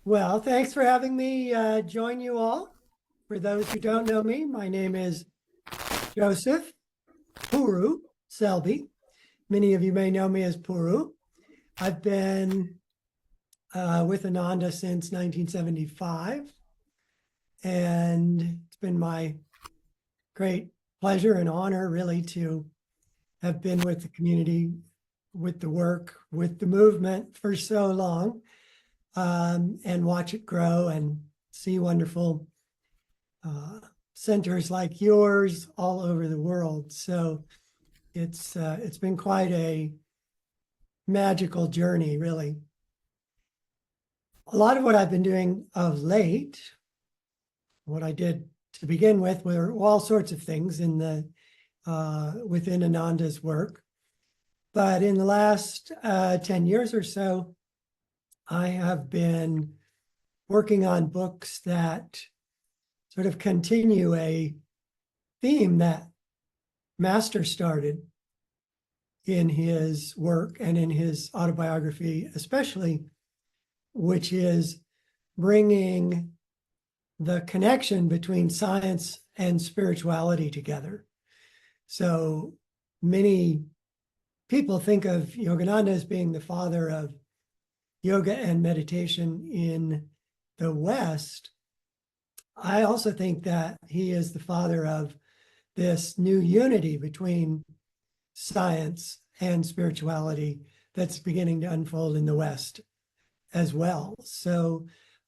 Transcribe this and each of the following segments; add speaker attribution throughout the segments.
Speaker 1: Well, thanks for having me join you all. For those who don't know me, my name is Joseph Puru Selbie. Many of you may know me as Puru. I've been with Ananda since 1975, and it's been my great pleasure and honor, really, to have been with the community, with the work, with the movement for so long, and watch it grow and see wonderful centers like yours all over the world. So it's been quite a magical journey, really. A lot of what I've been doing of late, what I did to begin with, were all sorts of things in the within Ananda's work. But in the last 10 years or so, I have been working on books that sort of continue a theme that Master started in his work and in his autobiography, especially, which is bringing the connection between science and spirituality together. So many people think of Yogananda as being the father of yoga and meditation in the West. I also think that he is the father of this new unity between science and spirituality that's beginning to unfold in the West as well. So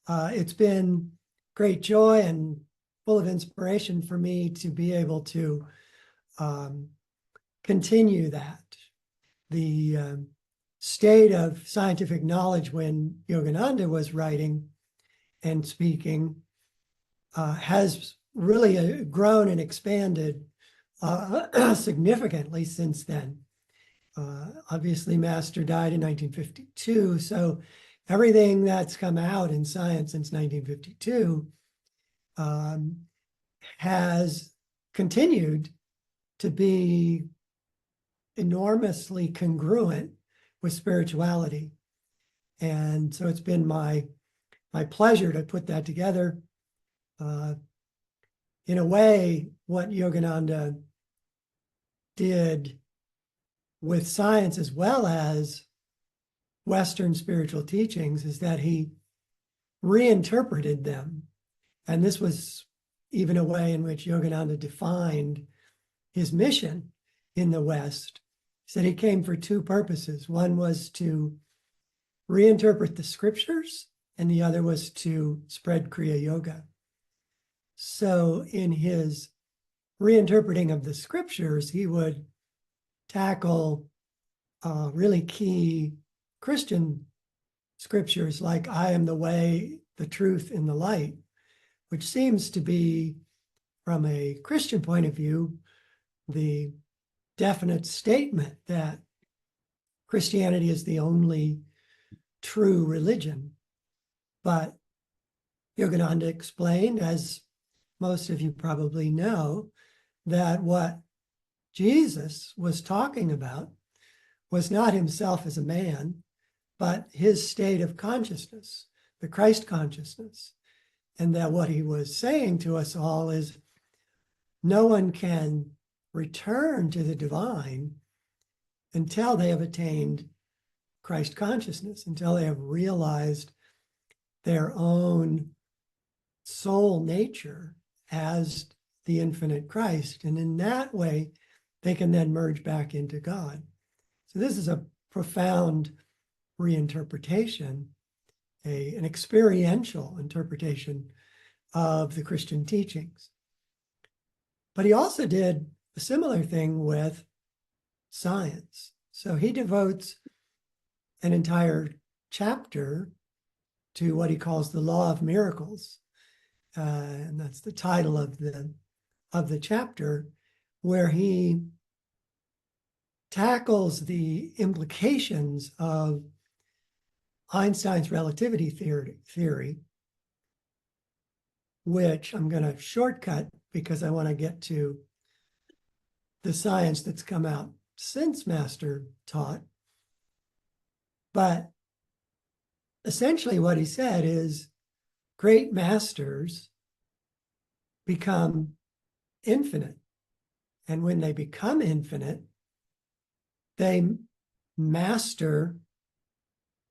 Speaker 1: it's been great joy and full of inspiration for me to be able to continue that. The state of scientific knowledge when Yogananda was writing and speaking has really grown and expanded significantly since then. Obviously, Master died in 1952, so everything that's come out in science since 1952 has continued to be enormously congruent with spirituality. And so it's been my pleasure to put that together. In a way, what Yogananda did with science as well as Western spiritual teachings is that he reinterpreted them. And this was even a way in which Yogananda defined his mission in the West. He said he came for two purposes. One was to reinterpret the scriptures, and the other was to spread Kriya Yoga. So in his reinterpreting of the scriptures, he would tackle really key Christian scriptures like I am the way, the truth, and the light, which seems to be, from a Christian point of view, the definite statement that Christianity is the only true religion. But Yogananda explained, as most of you probably know, that what Jesus was talking about was not himself as a man, but his state of consciousness, the Christ consciousness. And that what he was saying to us all is no one can return to the divine until they have attained Christ consciousness, until they have realized their own soul nature as the infinite Christ. And in that way, they can then merge back into God. So this is a profound reinterpretation, an experiential interpretation of the Christian teachings. But he also did a similar thing with science. So he devotes an entire chapter to what he calls the law of miracles. And that's the title of the chapter, where he tackles the implications of Einstein's relativity theory, which I'm going to shortcut because I want to get to the science that's come out since Master taught. But essentially what he said is great masters become infinite. And when they become infinite, they master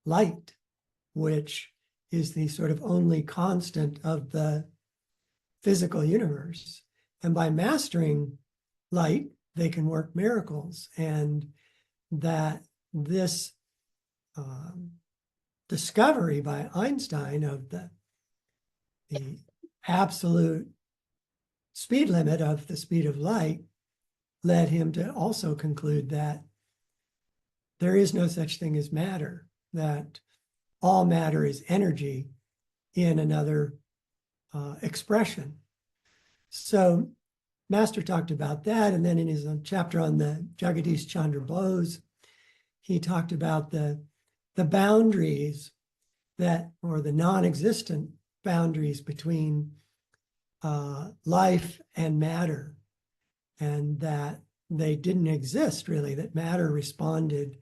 Speaker 1: light, which is the sort of only constant of the physical universe. And by mastering light, they can work miracles. And that this discovery by Einstein of the absolute speed limit of the speed of light led him to also conclude that there is no such thing as matter, that all matter is energy in another expression. So Master talked about that. And then in his chapter on the Jagadish Chandra Bose, he talked about the boundaries that, or the non-existent boundaries between life and matter, and that they didn't exist really, that matter responded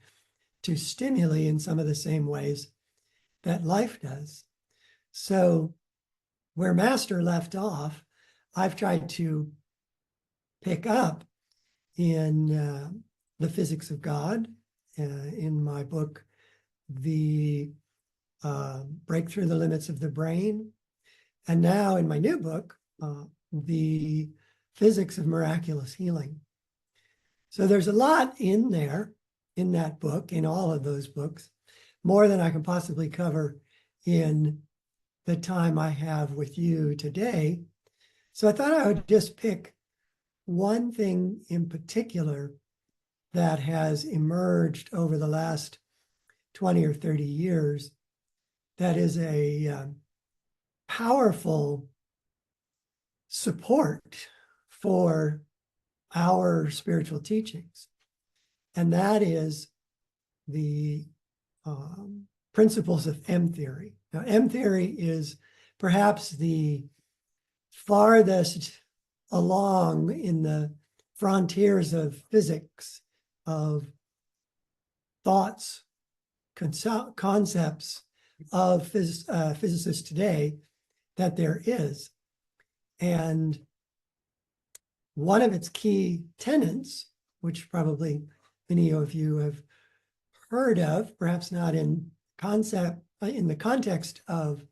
Speaker 1: to stimuli in some of the same ways that life does. So where Master left off, I've tried to pick up in the Physics of God, in my book, The Breakthrough the Limits of the Brain, and now in my new book, The Physics of Miraculous Healing. So there's a lot in there, in that book, in all of those books, more than I can possibly cover in the time I have with you today. So I thought I would just pick one thing in particular that has emerged over the last 20 or 30 years that is a powerful support for our spiritual teachings. And that is the principles of M theory. Now, M theory is perhaps the farthest along in the frontiers of physics, of thoughts, concepts of physicists today that there is. And one of its key tenets, which probably many of you have heard of, perhaps not in concept, in the context of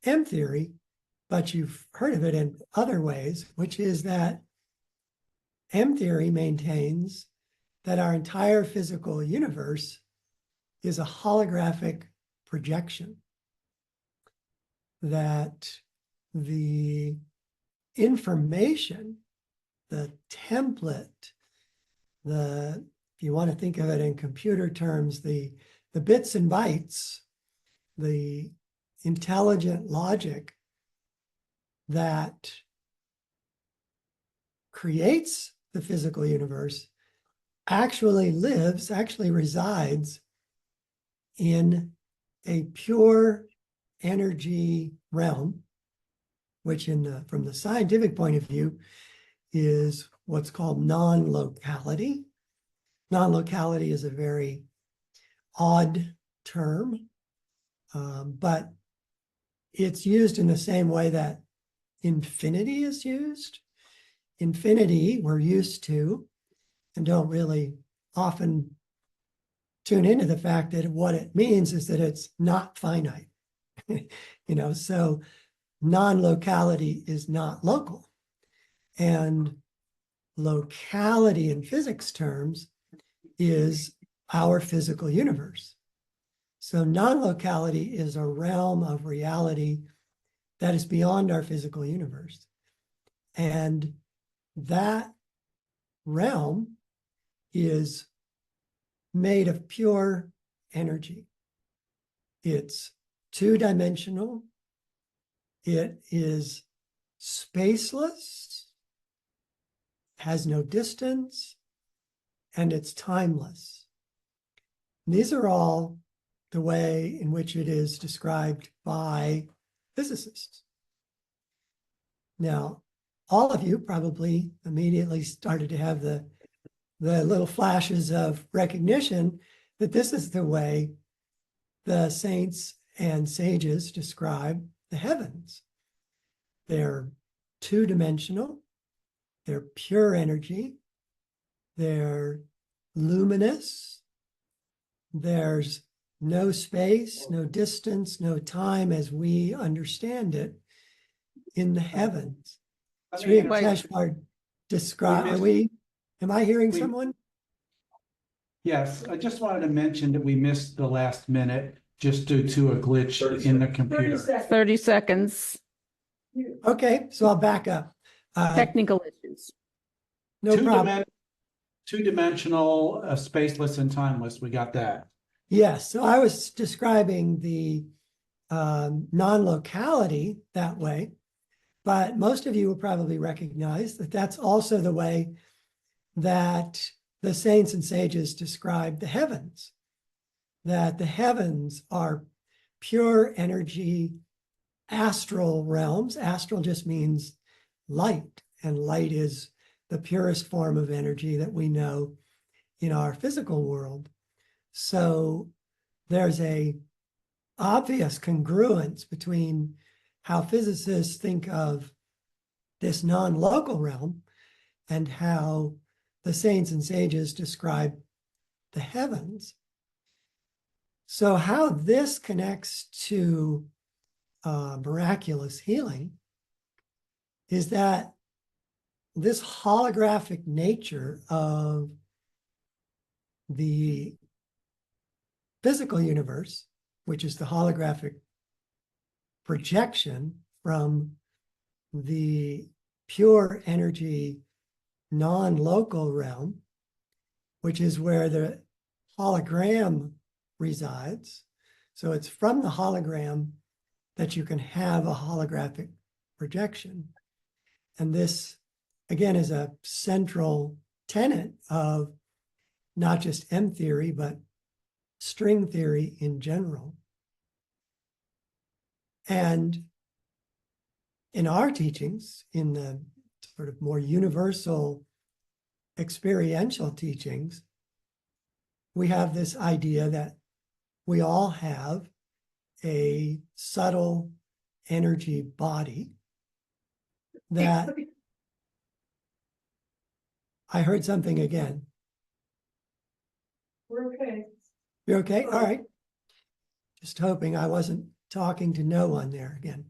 Speaker 1: M theory, but you've heard of it in other ways, which is that M theory maintains that our entire physical universe is a holographic projection, that the information, the template, if you want to think of it in computer terms, the bits and bytes, the intelligent logic that creates the physical universe actually resides in a pure energy realm, which from the scientific point of view is what's called non-locality. Non-locality is a very odd term, but it's used in the same way that infinity is used. Infinity, we're used to, and don't really often tune into the fact that what it means is that it's not finite. So non-locality is not local. And locality in physics terms is our physical universe. So non-locality is a realm of reality that is beyond our physical universe. And that realm is made of pure energy. It's two-dimensional. It is spaceless, has no distance, and it's timeless. These are all the way in which it is described by physicists. Now, all of you probably immediately started to have the little flashes of recognition that this is the way the saints and sages describe the heavens. They're two-dimensional, they're pure energy, they're luminous, there's no space, no distance, no time as we understand it in the heavens. Sri Keshwar am I hearing someone?
Speaker 2: Yes, I just wanted to mention that we missed the last minute just due to a glitch in the computer.
Speaker 3: 30 seconds,
Speaker 1: Okay, so I'll back up.
Speaker 3: technical issues.
Speaker 1: No problem.
Speaker 2: Two-dimensional, spaceless and timeless, we got that.
Speaker 1: Yes, so I was describing the non-locality that way, but most of you will probably recognize that that's also the way that the saints and sages describe the heavens, that the heavens are pure energy, astral realms. Astral just means light, and light is the purest form of energy that we know in our physical world. So there's a obvious congruence between how physicists think of this non-local realm and how the saints and sages describe the heavens. So how this connects to miraculous healing is that this holographic nature of the physical universe, which is the holographic projection from the pure energy non-local realm, which is where the hologram resides. So it's from the hologram that you can have a holographic projection. And this, again, is a central tenet of not just M theory, but string theory in general. And in our teachings, in the sort of more universal experiential teachings, we have this idea that we all have a subtle energy body that I heard something again.
Speaker 4: We're okay.
Speaker 1: You're okay? All right. Just hoping I wasn't talking to no one there again.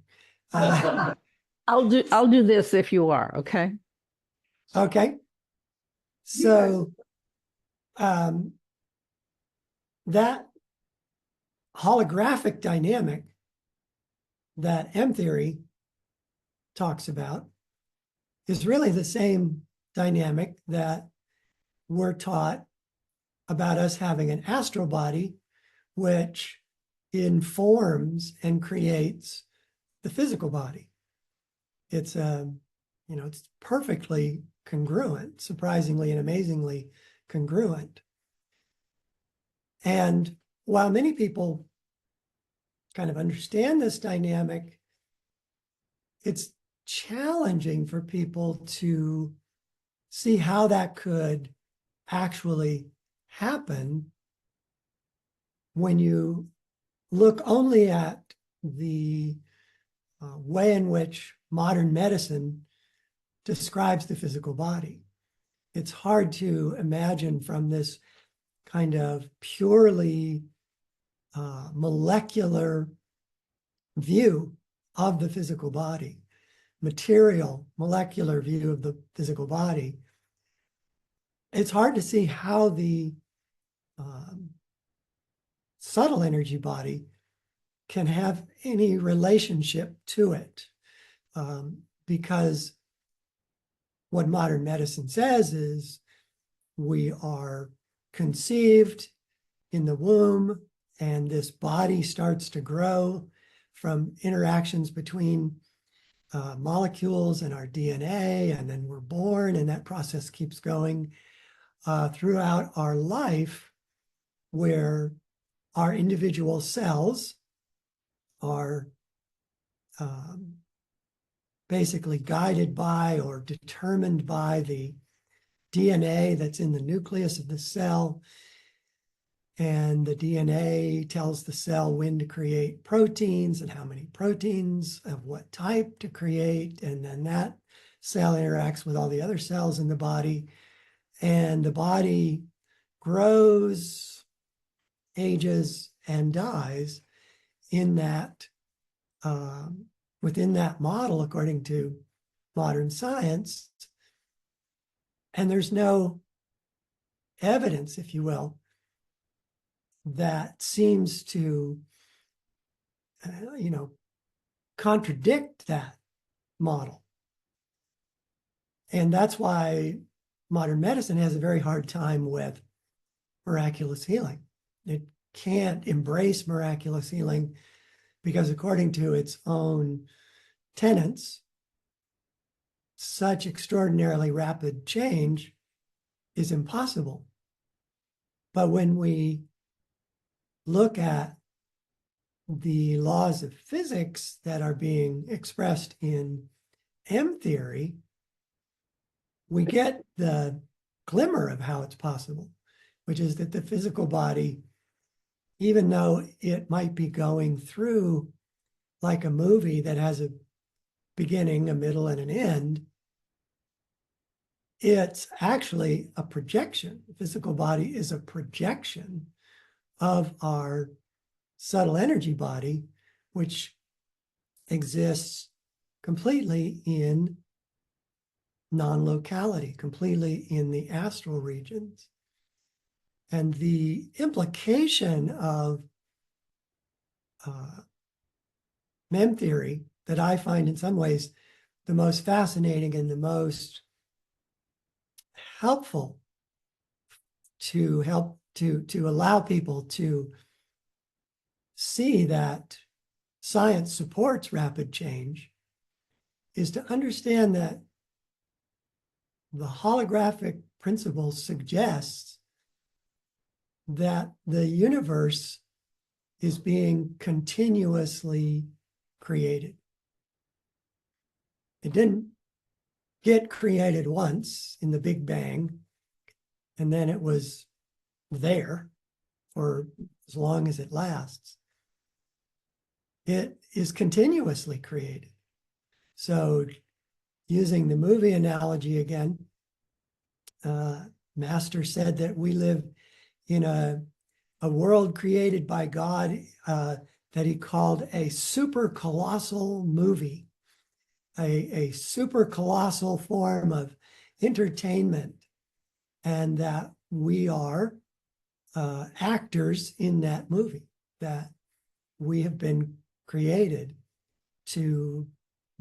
Speaker 3: I'll do this if you are, okay?
Speaker 1: Okay. So that holographic dynamic that M theory talks about is really the same dynamic that we're taught about us having an astral body, which informs and creates the physical body. It's it's perfectly congruent, surprisingly and amazingly congruent. And while many people kind of understand this dynamic, it's challenging for people to see how that could actually happen when you look only at the way in which modern medicine describes the physical body. It's hard to imagine from this kind of purely molecular view of the physical body, material, molecular view of the physical body. It's hard to see how the subtle energy body can have any relationship to it, because what modern medicine says is we are conceived in the womb, and this body starts to grow from interactions between molecules and our DNA, and then we're born, and that process keeps going throughout our life, where our individual cells are basically guided by or determined by the DNA that's in the nucleus of the cell. And the DNA tells the cell when to create proteins and how many proteins of what type to create. And then that cell interacts with all the other cells in the body. And the body grows, ages, and dies in that, within that model, according to modern science. And there's no evidence, if you will, that seems to, contradict that model. And that's why modern medicine has a very hard time with miraculous healing. It can't embrace miraculous healing because, according to its own tenets, such extraordinarily rapid change is impossible. But when we look at the laws of physics that are being expressed in M theory, we get the glimmer of how it's possible, which is that the physical body, even though it might be going through like a movie that has a beginning, a middle, and an end, it's actually a projection. The physical body is a projection of our subtle energy body, which exists completely in non-locality, completely in the astral regions. And the implication of mem theory that I find in some ways the most fascinating and the most helpful to help to allow people to see that science supports rapid change is to understand that the holographic principle suggests that the universe is being continuously created. It didn't get created once in the Big Bang, and then it was there for as long as it lasts. It is continuously created. So, using the movie analogy again, Master said that we live in a world created by God that he called a super colossal movie, a super colossal form of entertainment, and that we are actors in that movie, that we have been created to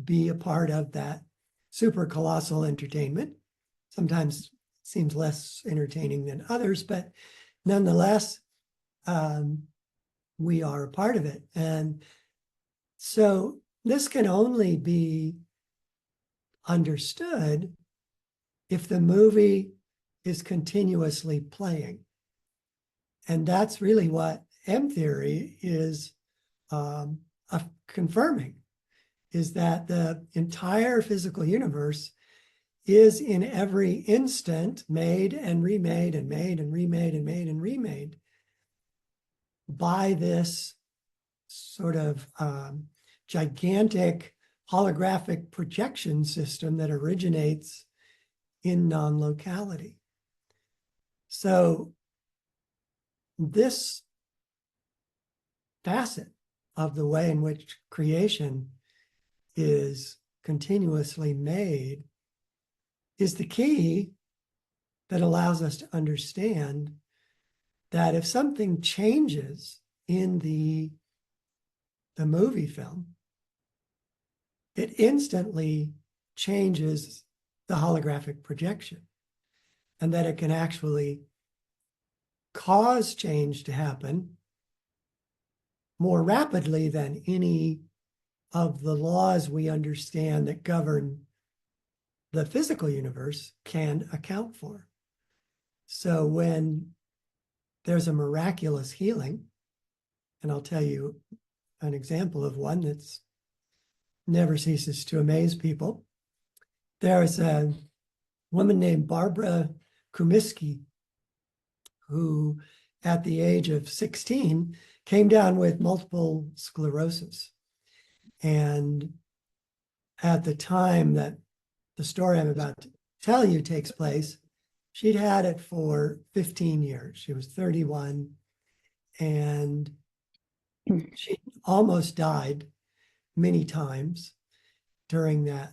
Speaker 1: be a part of that super colossal entertainment. Sometimes seems less entertaining than others, but nonetheless, we are a part of it. And so this can only be understood if the movie is continuously playing. And that's really what M theory is confirming, is that the entire physical universe is in every instant made and remade and made and remade and made and remade by this sort of gigantic holographic projection system that originates in non-locality. So this facet of the way in which creation is continuously made is the key that allows us to understand that if something changes in the movie film, it instantly changes the holographic projection, and that it can actually cause change to happen more rapidly than any of the laws we understand that govern the physical universe can account for. So when there's a miraculous healing, and I'll tell you an example of one that's never ceases to amaze people. There's a woman named Barbara Kumiski, who at the age of 16, came down with multiple sclerosis. And at the time that the story I'm about to tell you takes place, she'd had it for 15 years. She was 31, and she almost died many times during that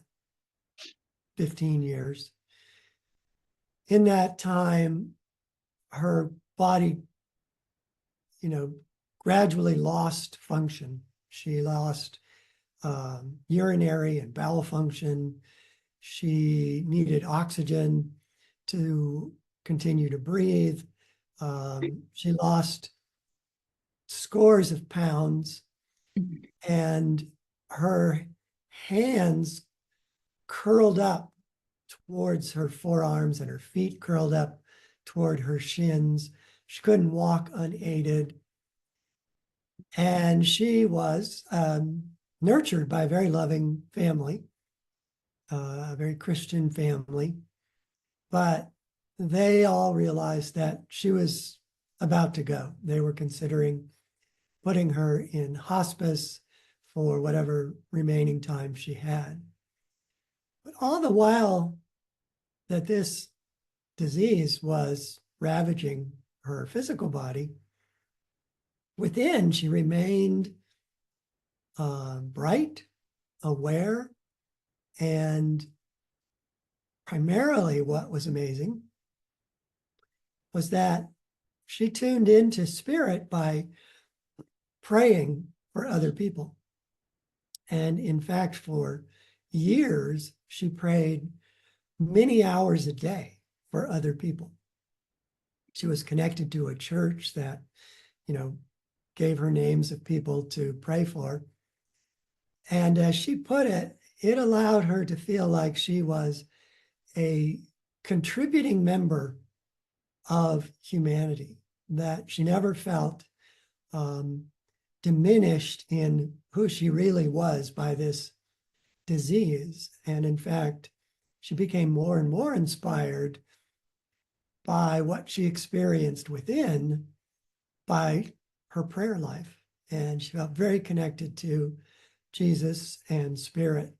Speaker 1: 15 years. In that time, her body, gradually lost function. She lost urinary and bowel function. She needed oxygen to continue to breathe. She lost scores of pounds, and her hands curled up towards her forearms and her feet curled up toward her shins. She couldn't walk unaided. And she was nurtured by a very loving family, a very Christian family. But they all realized that she was about to go. They were considering putting her in hospice for whatever remaining time she had. But all the while that this disease was ravaging her physical body, within she remained bright, aware, and primarily what was amazing was that she tuned into spirit by praying for other people. And in fact, for years, she prayed many hours a day for other people. She was connected to a church that, gave her names of people to pray for. And as she put it, it allowed her to feel like she was a contributing member of humanity, that she never felt diminished in who she really was by this disease. And in fact, she became more and more inspired by what she experienced within by her prayer life. And she felt very connected to Jesus and spirit.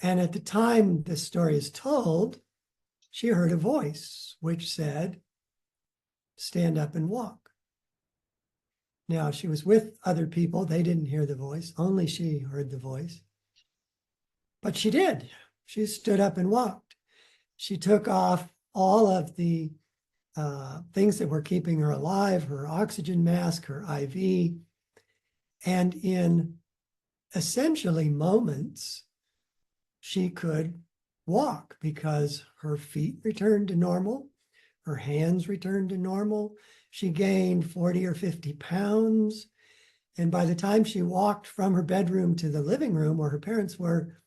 Speaker 1: And at the time this story is told, she heard a voice which said, "Stand up and walk." Now, she was with other people. They didn't hear the voice. Only she heard the voice. But she did. She stood up and walked. She took off all of the things that were keeping her alive, her oxygen mask, her IV. And in essentially moments, she could walk because her feet returned to normal, her hands returned to normal. She gained 40 or 50 pounds. And by the time she walked from her bedroom to the living room where her parents were,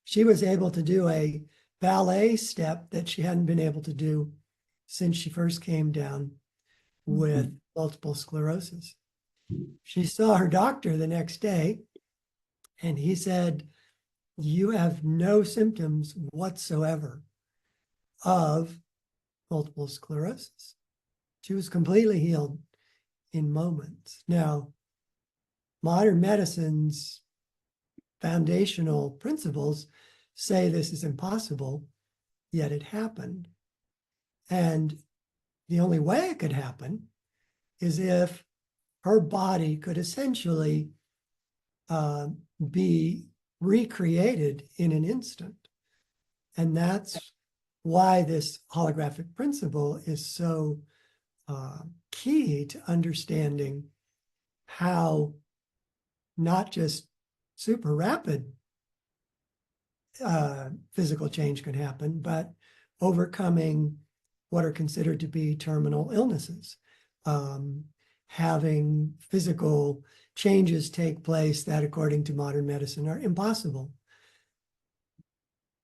Speaker 1: she was able to do a ballet step that she hadn't been able to do since she first came down with multiple sclerosis. She saw her doctor the next day, and he said, "You have no symptoms whatsoever of multiple sclerosis." She was completely healed in moments. Now, modern medicine's foundational principles say this is impossible, yet it happened. And the only way it could happen is if her body could essentially be recreated in an instant. And that's why this holographic principle is so key to understanding how not just super rapid physical change can happen, but overcoming what are considered to be terminal illnesses, having physical changes take place that, according to modern medicine, are impossible.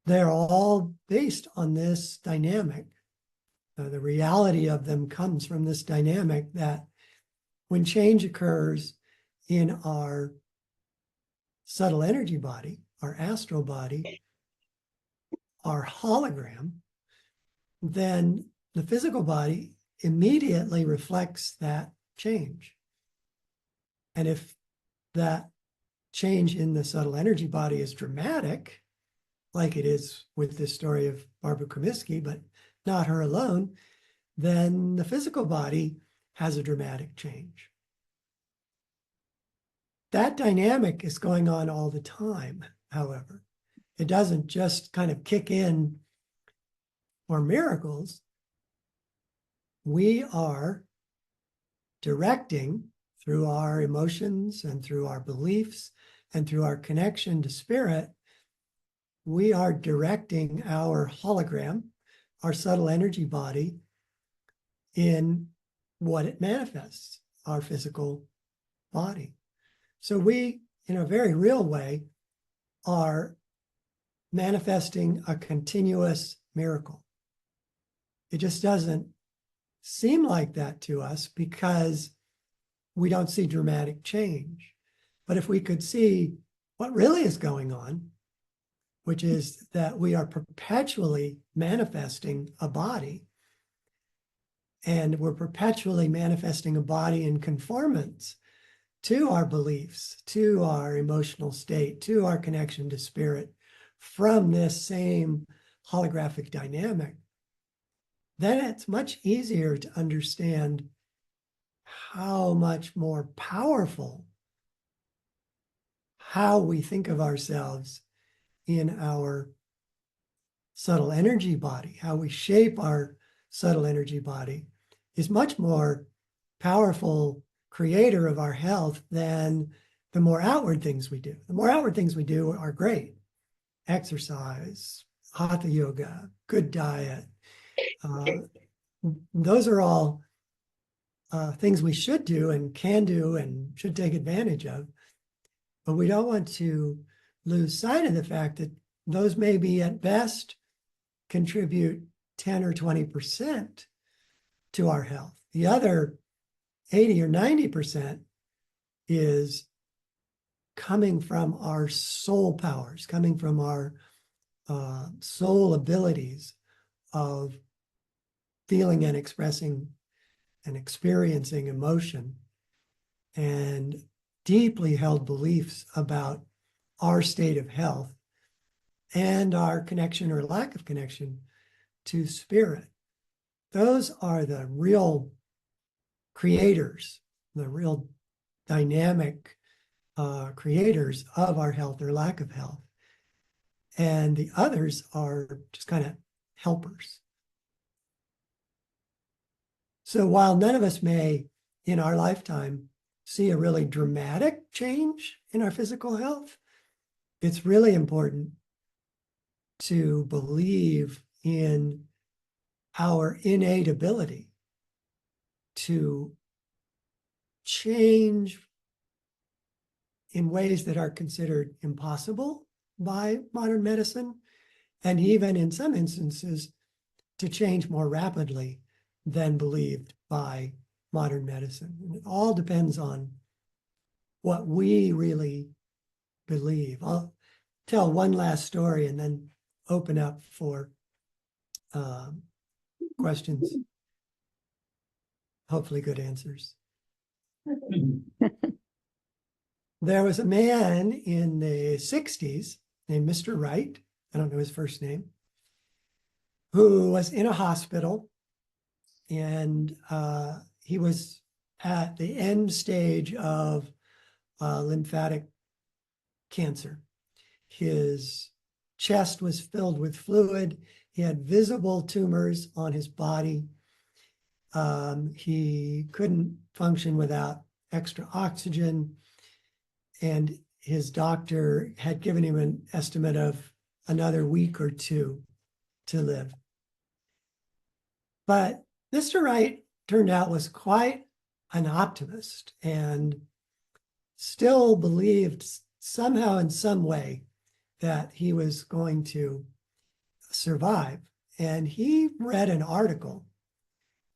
Speaker 1: They're all based on this dynamic. The reality of them comes from this dynamic that when change occurs in our subtle energy body, our astral body, our hologram, then the physical body immediately reflects that change. And if that change in the subtle energy body is dramatic, like it is with this story of Barbara Comiskey, but not her alone, then the physical body has a dramatic change. That dynamic is going on all the time, however. It doesn't just kind of kick in for miracles. We are directing through our emotions and through our beliefs and through our connection to spirit, we are directing our hologram, our subtle energy body, in what it manifests, our physical body. So we, in a very real way, are manifesting a continuous miracle. It just doesn't seem like that to us because we don't see dramatic change. But if we could see what really is going on, which is that we are perpetually manifesting a body, and we're perpetually manifesting a body in conformance to our beliefs, to our emotional state, to our connection to spirit from this same holographic dynamic, then it's much easier to understand how much more powerful how we think of ourselves in our subtle energy body, how we shape our subtle energy body is much more powerful creator of our health than the more outward things we do. The more outward things we do are great. Exercise, hatha yoga, good diet. Those are all things we should do and can do and should take advantage of. But we don't want to lose sight of the fact that those maybe at best contribute 10 or 20% to our health. The other 80 or 90% is coming from our soul powers, coming from our soul abilities of feeling and expressing and experiencing emotion and deeply held beliefs about our state of health and our connection or lack of connection to spirit. Those are the real creators, the real dynamic creators of our health or lack of health. And the others are just kind of helpers. So while none of us may, in our lifetime, see a really dramatic change in our physical health, it's really important to believe in our innate ability to change in ways that are considered impossible by modern medicine, and even in some instances, to change more rapidly than believed by modern medicine. And it all depends on what we really believe. I'll tell one last story and then open up for questions. Hopefully good answers. There was a man in the 60s named Mr. Wright, I don't know his first name, who was in a hospital, and he was at the end stage of lymphatic cancer. His chest was filled with fluid. He had visible tumors on his body. He couldn't function without extra oxygen. And his doctor had given him an estimate of another week or two to live. But Mr. Wright turned out was quite an optimist and still believed somehow in some way that he was going to survive. And he read an article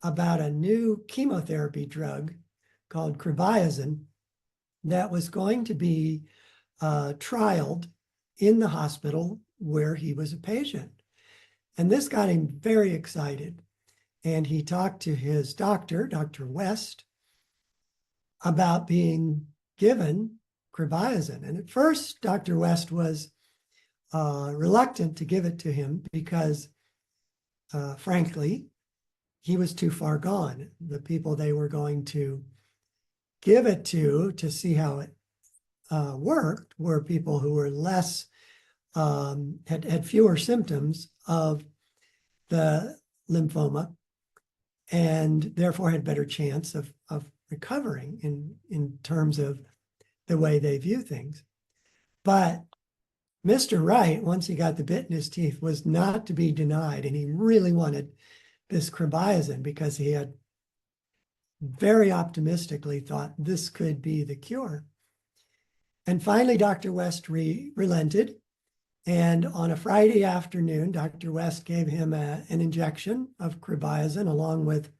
Speaker 1: about a new chemotherapy drug called cribiazin that was going to be trialed in the hospital where he was a patient. And this got him very excited. and he talked to his doctor, Dr. West, about being given cribaisin. And at first, Dr. West was reluctant to give it to him because, frankly, he was too far gone. The people they were going to give it to see how it worked were people who were less, had fewer symptoms of the lymphoma and therefore had better chance of recovering in terms of the way they view things. But Mr. Wright, once he got the bit in his teeth, was not to be denied, and he really wanted this cribaisin because he had very optimistically thought this could be the cure. And finally, Dr. West relented. And on a Friday afternoon, Dr. West gave him an injection of cribaisin along with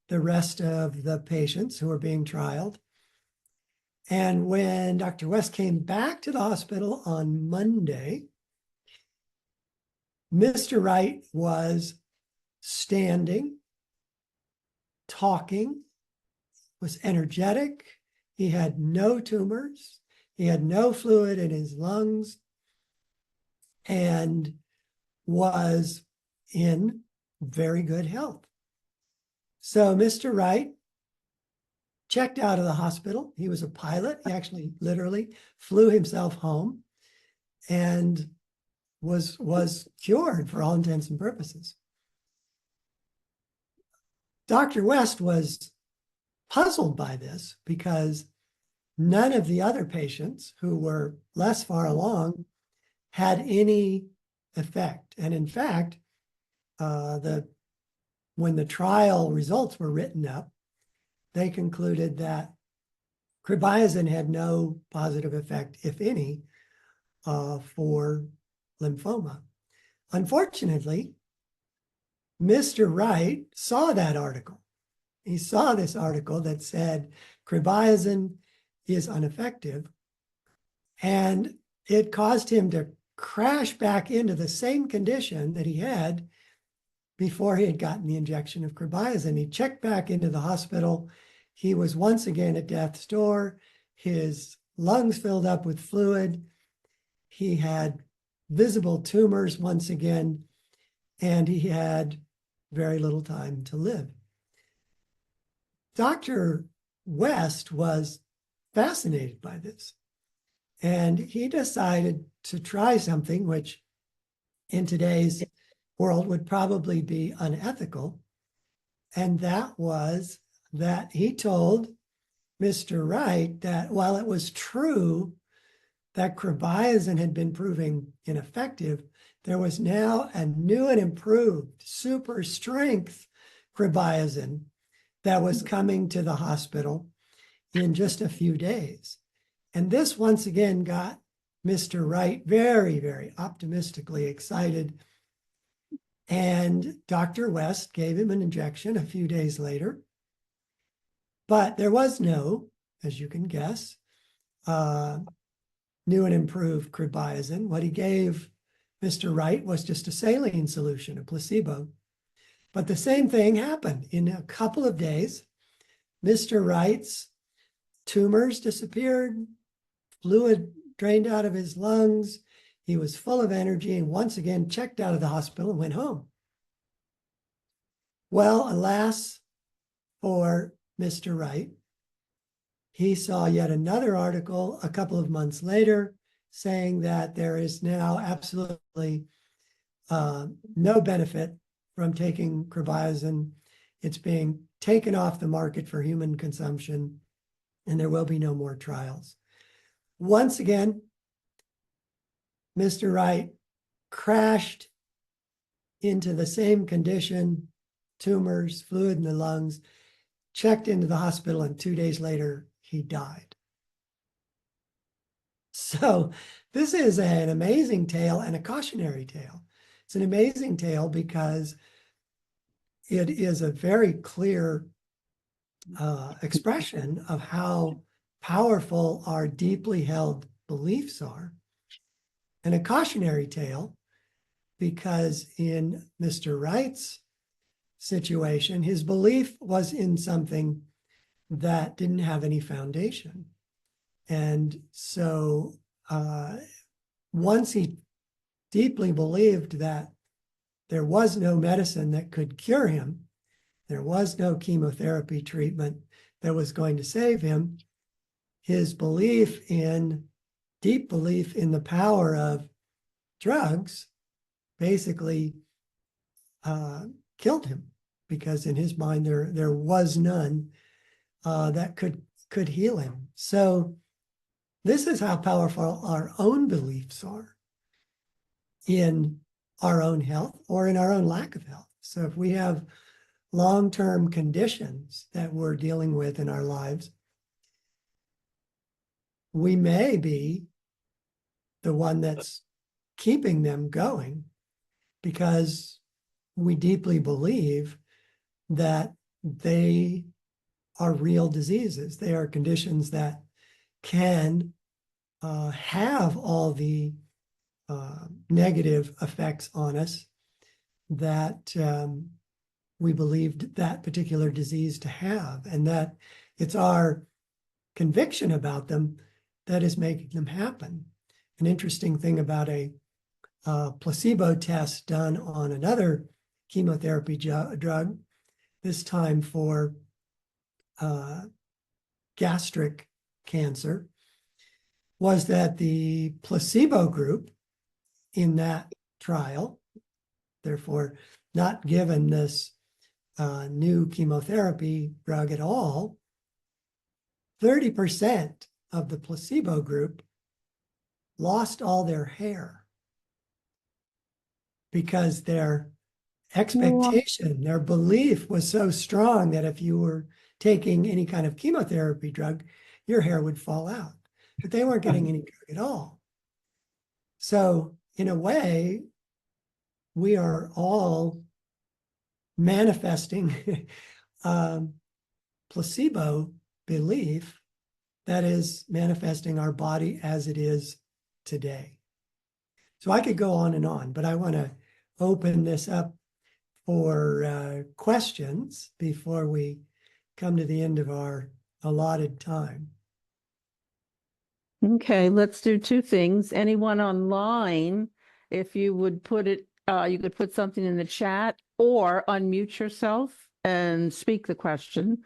Speaker 1: the rest of the patients who were being trialed. And when Dr. West came back to the hospital on Monday, Mr. Wright was standing, talking, was energetic. He had no tumors. He had no fluid in his lungs and was in very good health. So Mr. Wright checked out of the hospital. He was a pilot. He actually literally flew himself home and was cured for all intents and purposes. Dr. West was puzzled by this because none of the other patients who were less far along had any effect. And in fact, when the trial results were written up, they concluded that cribaisin had no positive effect, if any, for lymphoma. Unfortunately, Mr. Wright saw that article. He saw this article that said cribaisin is ineffective, and it caused him to crash back into the same condition that he had before he had gotten the injection of cribaisin. He checked back into the hospital. He was once again at death's door. His lungs filled up with fluid. He had visible tumors once again, and he had very little time to live. Dr. West was fascinated by this, and he decided to try something which in today's world would probably be unethical, and that was that he told Mr. Wright that while it was true that cribaisin had been proving ineffective, there was now a new and improved super strength cribaisin that was coming to the hospital in just a few days. And this once again got Mr. Wright very, very optimistically excited. And Dr. West gave him an injection a few days later. But there was no, as you can guess, new and improved cribaisin. What he gave Mr. Wright was just a saline solution, a placebo. But the same thing happened. In a couple of days, Mr. Wright's tumors disappeared, fluid drained out of his lungs. He was full of energy and once again checked out of the hospital and went home. Well, alas for Mr. Wright, he saw yet another article a couple of months later saying that there is now absolutely no benefit from taking cribaisin. It's being taken off the market for human consumption, and there will be no more trials. Once again, Mr. Wright crashed into the same condition, tumors, fluid in the lungs, checked into the hospital, and 2 days later, he died. So this is an amazing tale and a cautionary tale. It's an amazing tale because it is a very clear expression of how powerful our deeply held beliefs are, and a cautionary tale because in Mr. Wright's situation, his belief was in something that didn't have any foundation. And so once he deeply believed that there was no medicine that could cure him, there was no chemotherapy treatment that was going to save him, his deep belief in the power of drugs basically killed him, because in his mind there was none that could heal him. So this is how powerful our own beliefs are in our own health or in our own lack of health. So if we have long-term conditions that we're dealing with in our lives, we may be the one that's keeping them going because we deeply believe that they are real diseases. They are conditions that can have all the negative effects on us that we believed that particular disease to have, and that it's our conviction about them that is making them happen. An interesting thing about a placebo test done on another chemotherapy drug, this time for gastric cancer, was that the placebo group in that trial, therefore not given this new chemotherapy drug at all, 30% of the placebo group lost all their hair because their expectation, their belief was so strong that if you were taking any kind of chemotherapy drug, your hair would fall out. But they weren't getting any drug at all. So in a way, we are all manifesting placebo belief that is manifesting our body as it is today. So I could go on and on, but I want to open this up for questions before we come to the end of our allotted time.
Speaker 3: Okay, let's do two things. Anyone online, if you would put it, you could put something in the chat or unmute yourself and speak the question.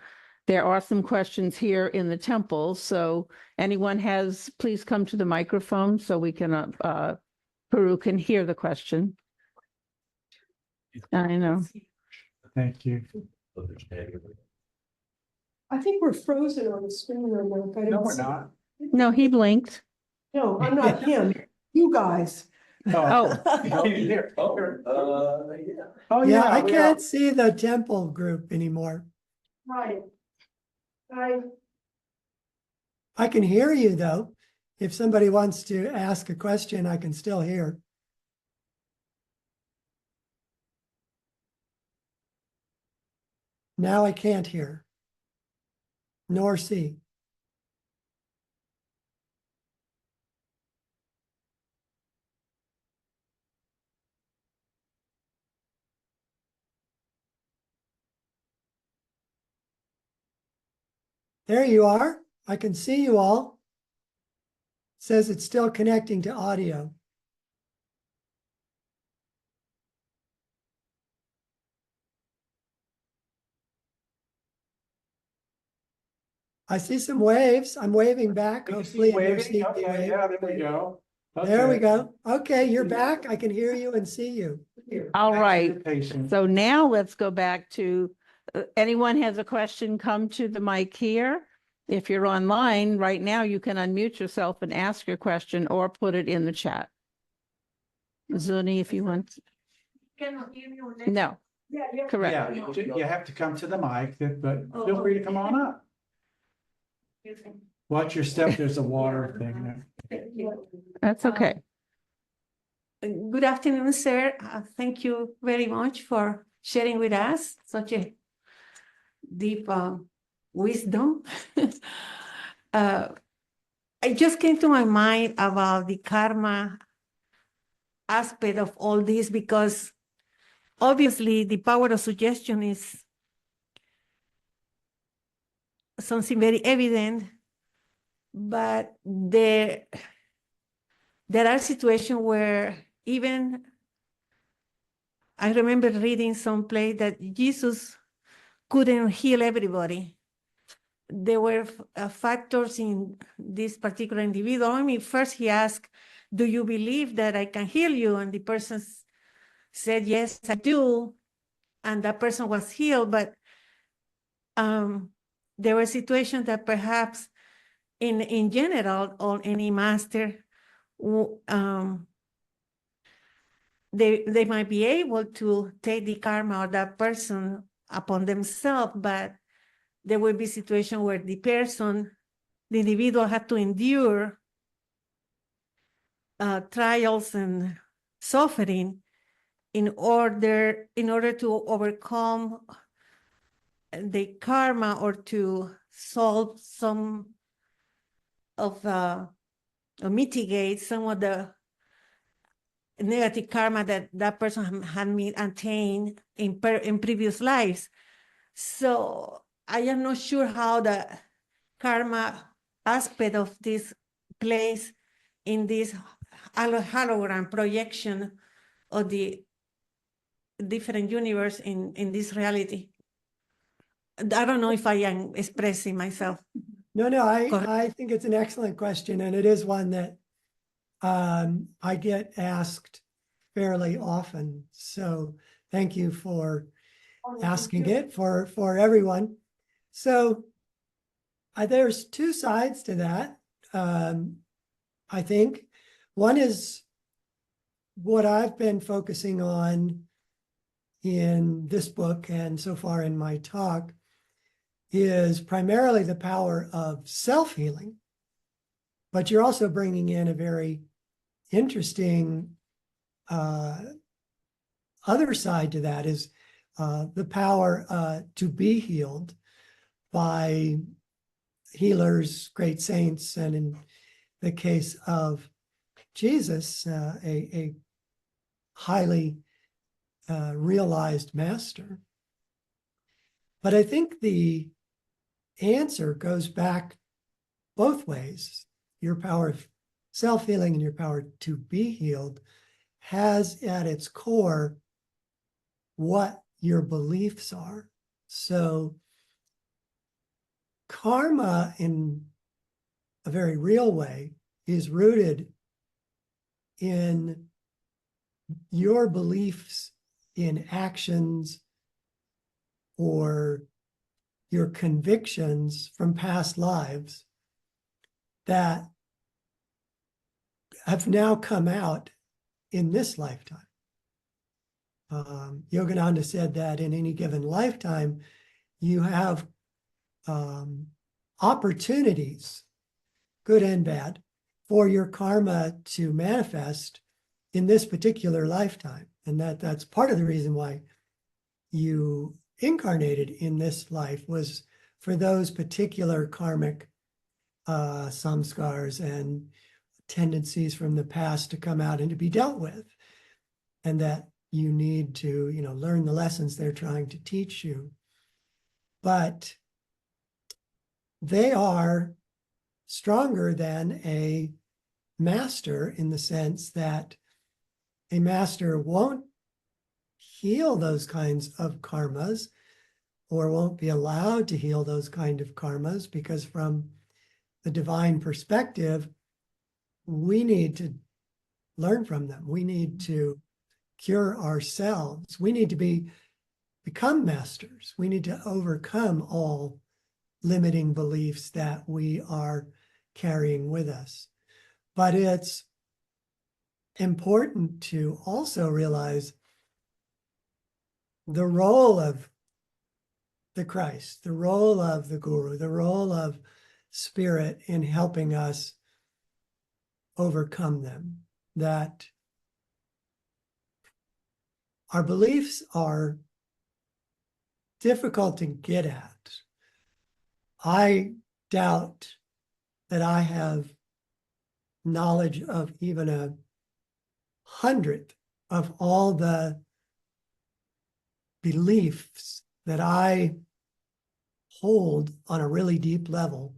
Speaker 3: There are some questions here in the temple, so anyone has, please come to the microphone so we can, Puru can hear the question. I know.
Speaker 2: Thank you.
Speaker 4: I think we're frozen on the screen right now. I
Speaker 2: No,
Speaker 4: don't
Speaker 2: we're
Speaker 4: see-
Speaker 2: not.
Speaker 3: No, he blinked.
Speaker 4: No, I'm not him. You guys.
Speaker 3: Oh.
Speaker 2: Here.
Speaker 5: Yeah.
Speaker 2: Oh,
Speaker 1: Yeah, I
Speaker 2: we
Speaker 1: can't
Speaker 2: are.
Speaker 1: see the temple group anymore.
Speaker 4: Right.
Speaker 1: I can hear you though. If somebody wants to ask a question, I can still hear. Now I can't hear nor see. There you are. I can see you all. It says it's still connecting to audio. I see some waves. I'm waving back.
Speaker 2: We can
Speaker 1: Hopefully
Speaker 2: see
Speaker 1: you're
Speaker 2: waving.
Speaker 1: seeing me
Speaker 2: Okay,
Speaker 1: wave.
Speaker 2: yeah, there we go.
Speaker 1: There we
Speaker 2: Okay.
Speaker 1: go. Okay, you're back. I can hear you and see you.
Speaker 3: All
Speaker 2: Thanks for
Speaker 3: right.
Speaker 2: your patience.
Speaker 3: So now let's go back to, anyone has a question, come to the mic here. If you're online right now, you can unmute yourself and ask your question or put it in the chat. Zuni, if you want. No, correct.
Speaker 2: Yeah, you have to come to the mic, but feel free to come on up. Watch your step, there's a water thing there.
Speaker 3: That's okay.
Speaker 6: Good afternoon, sir. Thank you very much for sharing with us such a deep wisdom. I just came to my mind about the karma aspect of all this because obviously the power of suggestion is something very evident, but there are situations where even I remember reading someplace that Jesus couldn't heal everybody. There were factors in this particular individual. I mean, first he asked, "Do you believe that I can heal you?" And the person said, "Yes, I do." And that person was healed. But there were situations that perhaps in general, or any master, they might be able to take the karma of that person upon themselves, but there will be situations where the individual had to endure trials and suffering in order to overcome the karma or to solve some of or mitigate some of the negative karma that person had attained in previous lives. So I am not sure how the karma aspect of this plays in this hologram projection of the different universe in this reality. I don't know if I am expressing myself.
Speaker 1: No,
Speaker 6: Correct.
Speaker 1: I think it's an excellent question, and it is one that I get asked fairly often. So thank you for asking it for everyone. So there's two sides to that. I think one is what I've been focusing on in this book and so far in my talk is primarily the power of self-healing. But you're also bringing in a very interesting other side to that is the power to be healed by healers, great saints, and in the case of Jesus, a highly realized master. But I think the answer goes back both ways. Your power of self-healing and your power to be healed has at its core what your beliefs are. So karma, in a very real way, is rooted in your beliefs in actions or your convictions from past lives that have now come out in this lifetime. Yogananda said that in any given lifetime, you have opportunities, good and bad, for your karma to manifest in this particular lifetime. And that's part of the reason why you incarnated in this life was for those particular karmic samskars and tendencies from the past to come out and to be dealt with. And that you need to, learn the lessons they're trying to teach you. But they are stronger than a master in the sense that a master won't heal those kinds of karmas or won't be allowed to heal those kind of karmas because from the divine perspective, we need to learn from them. We need to cure ourselves. We need to become masters. We need to overcome all limiting beliefs that we are carrying with us. But it's important to also realize the role of the Christ, the role of the Guru, the role of Spirit in helping us overcome them. That our beliefs are difficult to get at. I doubt that I have knowledge of even 100th of all the beliefs that I hold on a really deep level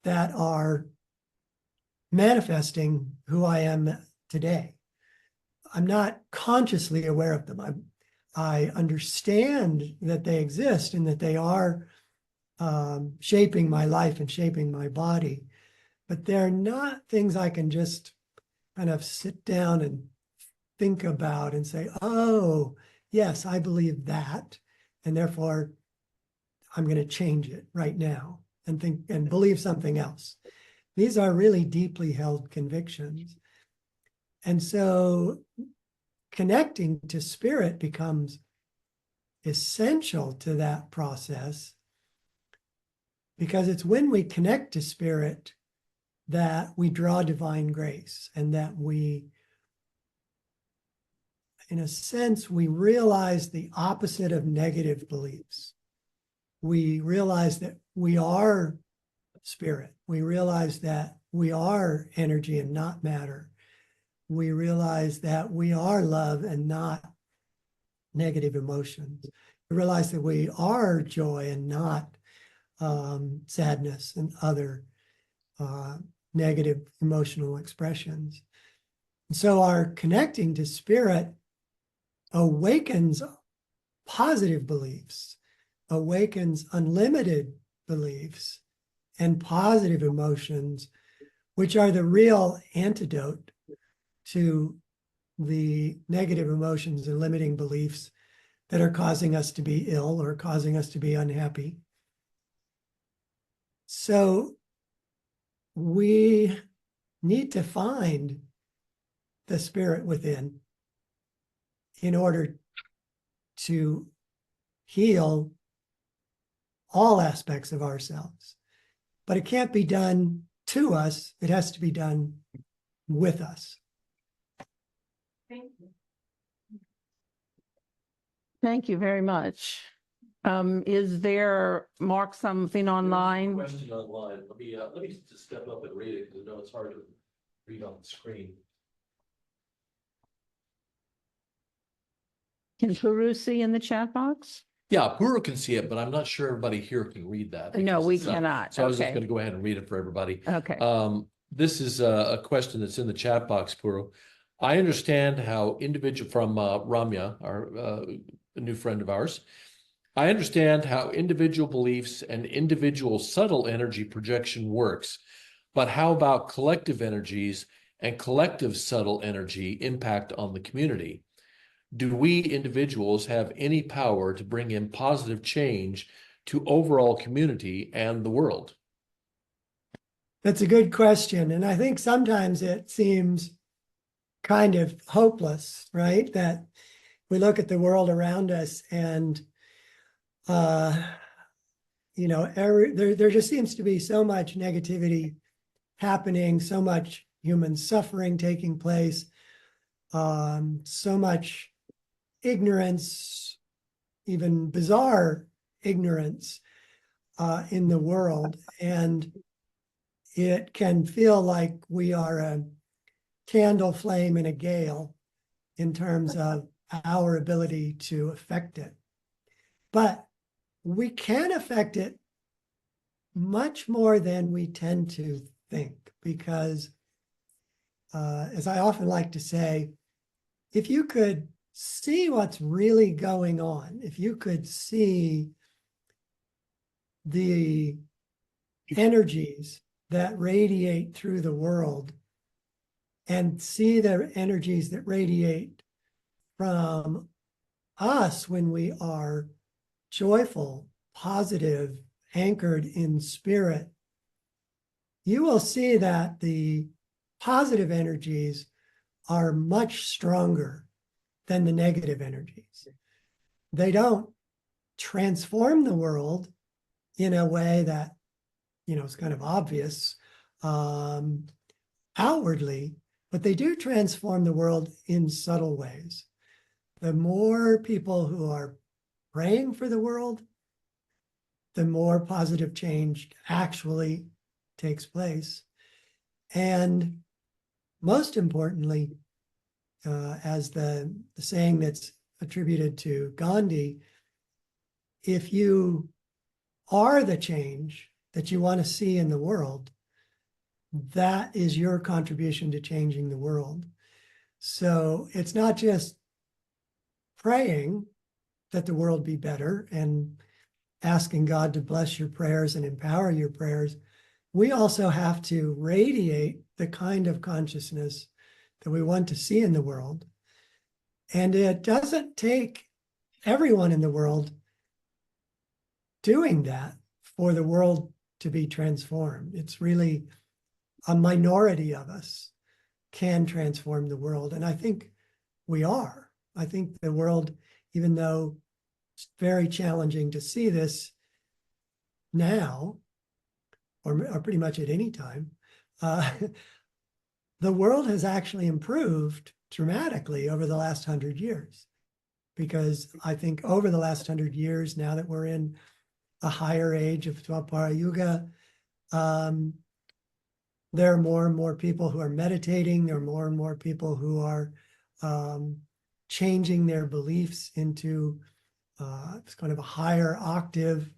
Speaker 1: that are manifesting who I am today. I'm not consciously aware of them. I understand that they exist and that they are shaping my life and shaping my body, but they're not things I can just kind of sit down and think about and say, oh, yes, I believe that, and therefore I'm going to change it right now and think and believe something else. These are really deeply held convictions. And so connecting to spirit becomes essential to that process, because it's when we connect to spirit that we draw divine grace, and that we, in a sense, we realize the opposite of negative beliefs. We realize that we are spirit. We realize that we are energy and not matter. We realize that we are love and not negative emotions. We realize that we are joy and not sadness and other negative emotional expressions. And so our connecting to spirit awakens positive beliefs, awakens unlimited beliefs and positive emotions, which are the real antidote to the negative emotions and limiting beliefs that are causing us to be ill or causing us to be unhappy. So we need to find the spirit within in order to heal all aspects of ourselves. But it can't be done to us. It has to be done with us.
Speaker 4: Thank you.
Speaker 3: Thank you very much. Is there, Mark, something online?
Speaker 5: Question online. Let me just step up and read it because I know it's hard to read on the screen.
Speaker 3: Can Puru see in the chat box?
Speaker 5: Yeah, Puru can see it, but I'm not sure everybody here can read that.
Speaker 3: No,
Speaker 5: because
Speaker 3: we
Speaker 5: it's not-
Speaker 3: cannot.
Speaker 5: So I was just
Speaker 3: Okay.
Speaker 5: going to go ahead and read it for everybody.
Speaker 3: Okay.
Speaker 5: This is a question that's in the chat box, Puru. I understand how individual from Ramya, our a new friend of ours. I understand how individual beliefs and individual subtle energy projection works, but how about collective energies and collective subtle energy impact on the community? Do we individuals have any power to bring in positive change to overall community and the world?
Speaker 1: That's a good question. And I think sometimes it seems kind of hopeless, right? That we look at the world around us and, there just seems to be so much negativity happening, so much human suffering taking place, so much ignorance, even bizarre ignorance in the world. And it can feel like we are a candle flame in a gale in terms of our ability to affect it. But we can affect it much more than we tend to think, because as I often like to say, if you could see what's really going on, if you could see the energies that radiate through the world and see the energies that radiate from us when we are joyful, positive, anchored in spirit, you will see that the positive energies are much stronger than the negative energies. They don't transform the world in a way that, is kind of obvious outwardly, but they do transform the world in subtle ways. The more people who are praying for the world, the more positive change actually takes place. And most importantly, as the saying that's attributed to Gandhi. If you are the change that you want to see in the world, that is your contribution to changing the world. So it's not just praying that the world be better and asking God to bless your prayers and empower your prayers. We also have to radiate the kind of consciousness that we want to see in the world. And it doesn't take everyone in the world doing that for the world to be transformed. It's really a minority of us can transform the world. And I think we are. I think the world, even though it's very challenging to see this now, or pretty much at any time, the world has actually improved dramatically over the last 100 years. Because I think over the last 100 years, now that we're in a higher age of Dwapara Yuga, there are more and more people who are meditating. There are more and more people who are changing their beliefs into it's kind of a higher octave,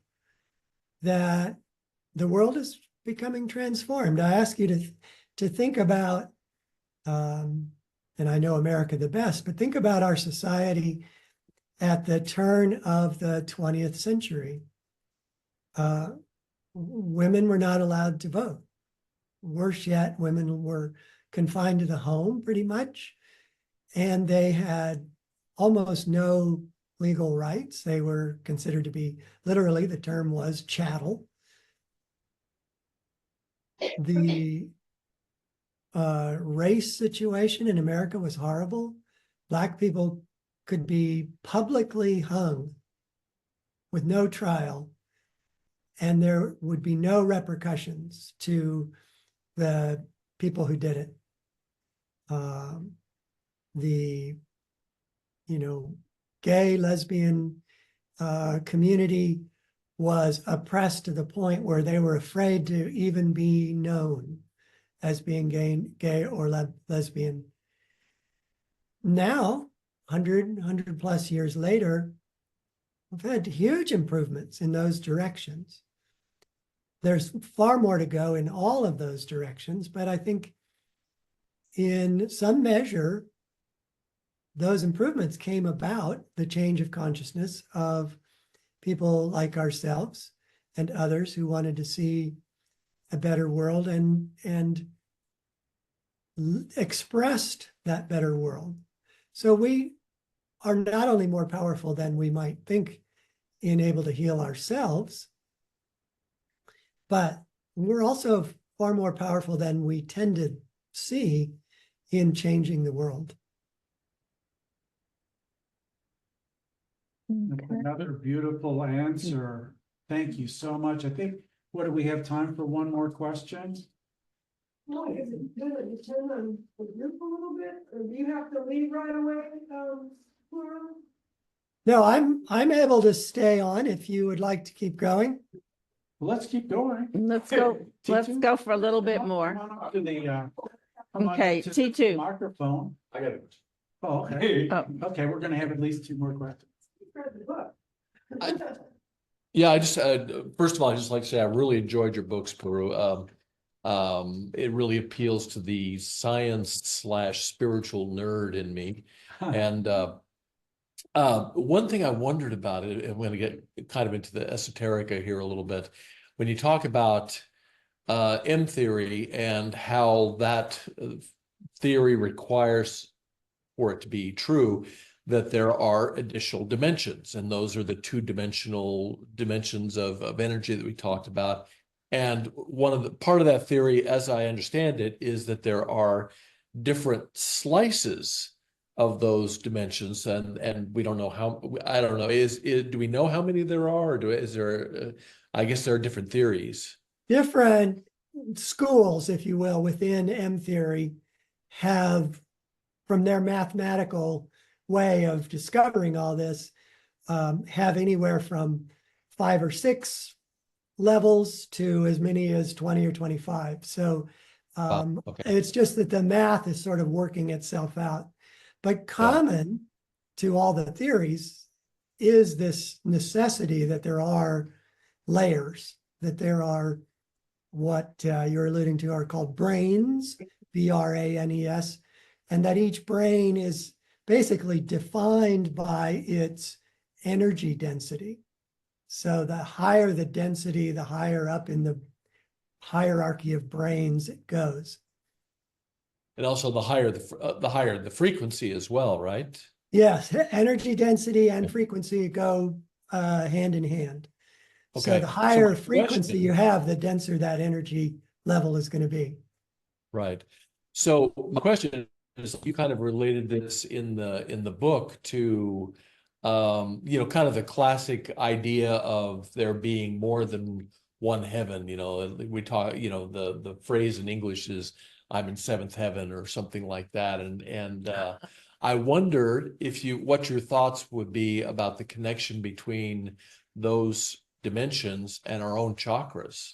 Speaker 1: that the world is becoming transformed. I ask you to think about, and I know America the best, but think about our society at the turn of the 20th century. Women were not allowed to vote. Worse yet, women were confined to the home pretty much, and they had almost no legal rights. They were considered to be, literally, the term was chattel. The race situation in America was horrible. Black people could be publicly hung with no trial, and there would be no repercussions to the people who did it. The gay, lesbian community was oppressed to the point where they were afraid to even be known as being gay or lesbian. Now, 100 plus years later, we've had huge improvements in those directions. There's far more to go in all of those directions, but I think in some measure, those improvements came about the change of consciousness of people like ourselves and others who wanted to see a better world and expressed that better world. So we are not only more powerful than we might think in able to heal ourselves, but we're also far more powerful than we tend to see in changing the world.
Speaker 2: Another beautiful answer. Thank you so much. I think, what do we have time for one more question?
Speaker 1: Well, is it going to depend on the group a little bit, or do you have to leave right away, Puru? No, I'm able to stay on if you would like to keep going.
Speaker 2: Well, let's keep going.
Speaker 3: Let's go, let's
Speaker 2: T2?
Speaker 3: go for a little bit
Speaker 2: Come
Speaker 3: more.
Speaker 2: on up to the, come on up
Speaker 3: Okay,
Speaker 2: to the
Speaker 3: T2.
Speaker 2: microphone.
Speaker 5: I got it.
Speaker 2: Oh, okay.
Speaker 3: Oh.
Speaker 2: Okay, we're gonna have at least two more questions.
Speaker 5: Yeah, I just first of all, I just like to say I really enjoyed your books, Puru. It really appeals to the science/spiritual nerd in me. And one thing I wondered about it, and I'm going to get kind of into the esoterica here a little bit, when you talk about M theory and how that theory requires for it to be true that there are additional dimensions, and those are the two-dimensional dimensions of energy that we talked about. And part of that theory, as I understand it, is that there are different slices of those dimensions, and we don't know how. I don't know. Do we know how many there are, or is there? I guess there are different theories.
Speaker 1: Different schools, if you will, within M theory have, from their mathematical way of discovering all this, have anywhere from 5 or 6 levels to as many as 20 or 25. So
Speaker 5: Okay.
Speaker 1: it's just that the math is sort of working itself out. But common to all the theories is this necessity that there are layers, that there are what you're alluding to are called brains, BRANES, and that each brain is basically defined by its energy density. So the higher the density, the higher up in the hierarchy of brains it goes.
Speaker 5: And also the higher the frequency as well, right?
Speaker 1: Yes, energy density and frequency go hand in hand. So
Speaker 5: Okay.
Speaker 1: the
Speaker 5: So
Speaker 1: higher
Speaker 5: my
Speaker 1: frequency
Speaker 5: question-
Speaker 1: you have, the denser that energy level is going to be.
Speaker 5: Right. So my question is, you kind of related this in the book to kind of the classic idea of there being more than one heaven. We talk, the phrase in English is I'm in seventh heaven or something like that. And I wondered what your thoughts would be about the connection between those dimensions and our own chakras.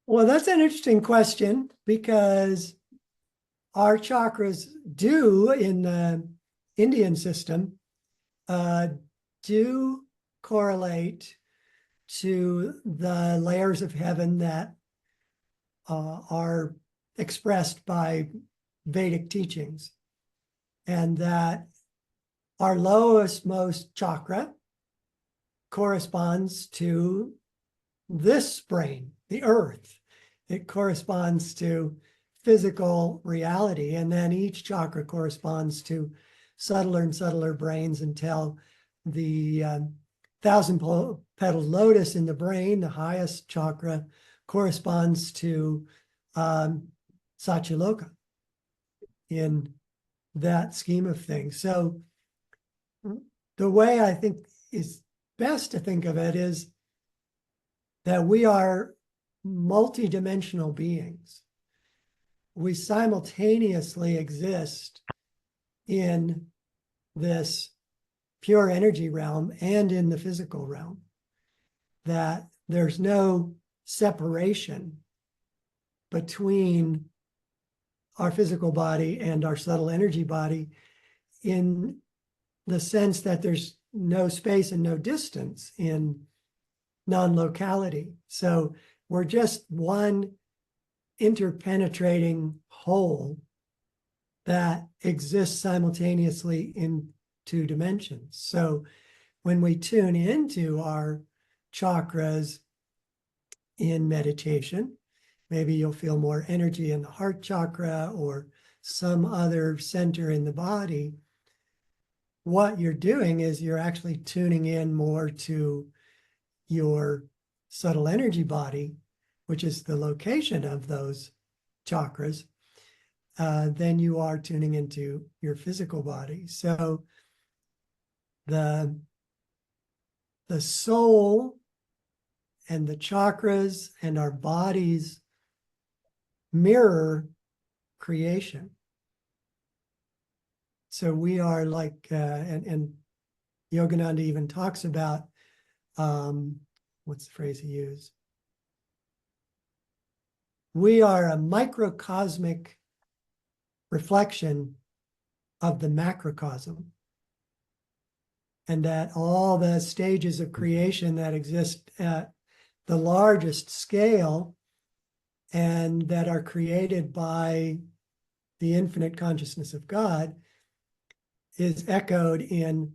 Speaker 1: Well, that's an interesting question because our chakras do in the Indian system do correlate to the layers of heaven that are expressed by Vedic teachings, and that our lowest most chakra corresponds to this brain, the earth. It corresponds to physical reality, and then each chakra corresponds to subtler and subtler brains until the thousand-petaled lotus in the brain, the highest chakra, corresponds to Satyaloka in that scheme of things. So the way I think is best to think of it is that we are multidimensional beings. We simultaneously exist in this pure energy realm and in the physical realm, that there's no separation between our physical body and our subtle energy body, in the sense that there's no space and no distance in non-locality. So we're just one interpenetrating whole that exists simultaneously in two dimensions. So when we tune into our chakras in meditation, maybe you'll feel more energy in the heart chakra or some other center in the body. What you're doing is you're actually tuning in more to your subtle energy body, which is the location of those chakras, than you are tuning into your physical body. So the soul and the chakras and our bodies mirror creation. So we are like, and Yogananda even talks about, what's the phrase he used? We are a microcosmic reflection of the macrocosm. And that all the stages of creation that exist at the largest scale and that are created by the infinite consciousness of God is echoed in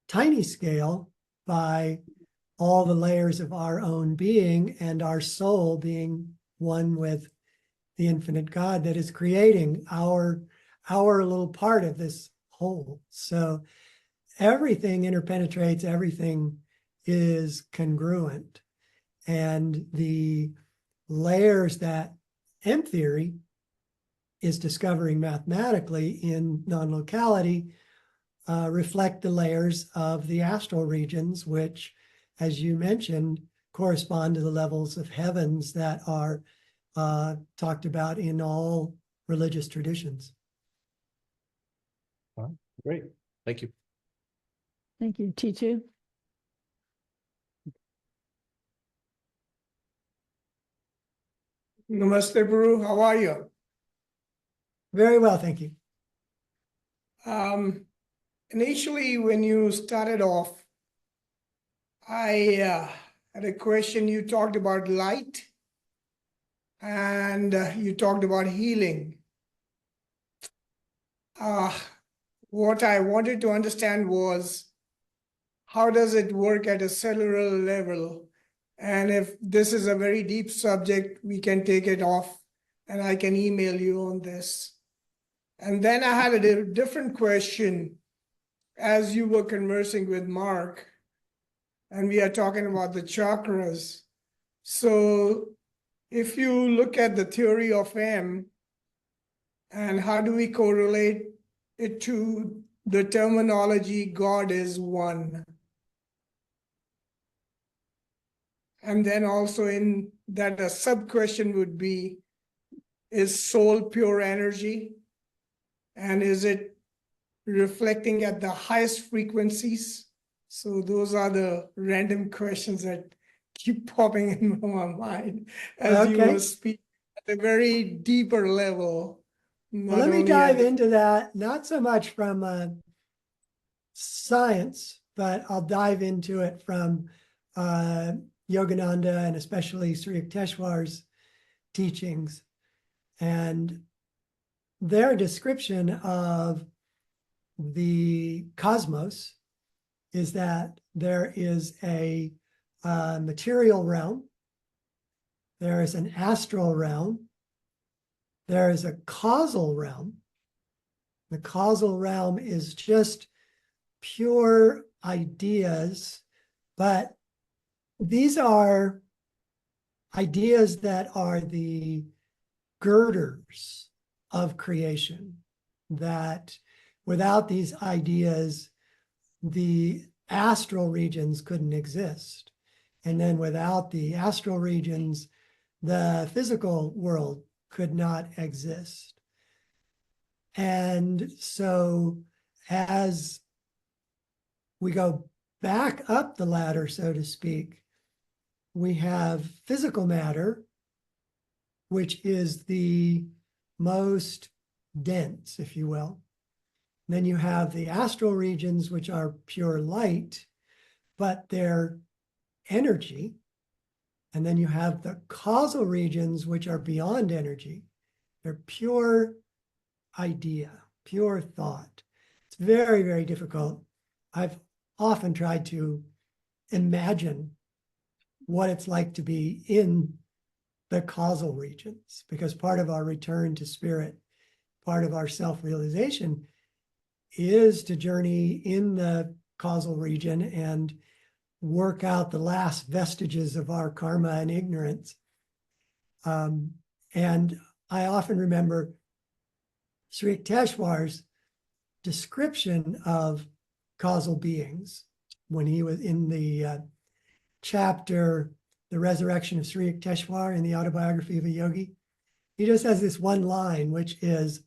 Speaker 1: tiny scale by all the layers of our own being and our soul being one with the infinite God that is creating our little part of this whole. So everything interpenetrates, everything is congruent. And the layers that M theory is discovering mathematically in non-locality reflect the layers of the astral regions, which, as you mentioned, correspond to the levels of heavens that are talked about in all religious traditions.
Speaker 5: Great. Thank you.
Speaker 3: Thank you. T2.
Speaker 7: Namaste, Puru. How are you?
Speaker 1: Very well, thank you.
Speaker 7: Initially, when you started off, I had a question. You talked about light and you talked about healing. What I wanted to understand was how does it work at a cellular level? And if this is a very deep subject, we can take it off and I can email you on this. And then I had a different question as you were conversing with Mark, and we are talking about the chakras. So if you look at the theory of M, and how do we correlate it to the terminology God is one? And then also in that a sub question would be, is soul pure energy? And is it reflecting at the highest frequencies? So those are the random questions that keep popping in my mind as you
Speaker 1: Okay.
Speaker 7: were speaking at a very deeper level.
Speaker 1: Well,
Speaker 7: not
Speaker 1: let me
Speaker 7: only
Speaker 1: dive
Speaker 7: at-
Speaker 1: into that, not so much from science, but I'll dive into it from Yogananda and especially Sri Yukteswar's teachings and their description of the cosmos is that there is a material realm, there is an astral realm, there is a causal realm. The causal realm is just pure ideas, but these are ideas that are the girders of creation, that without these ideas, the astral regions couldn't exist. And then without the astral regions, the physical world could not exist. And so as we go back up the ladder, so to speak, we have physical matter, which is the most dense, if you will. Then you have the astral regions, which are pure light, but they're energy. And then you have the causal regions, which are beyond energy. They're pure idea, pure thought. It's very, very difficult. I've often tried to imagine what it's like to be in the causal regions, because part of our return to spirit, part of our self-realization is to journey in the causal region and work out the last vestiges of our karma and ignorance. And I often remember Sri Yukteswar's description of causal beings when he was in the chapter, The Resurrection of Sri Yukteswar in the Autobiography of a Yogi. He just has this one line, which is,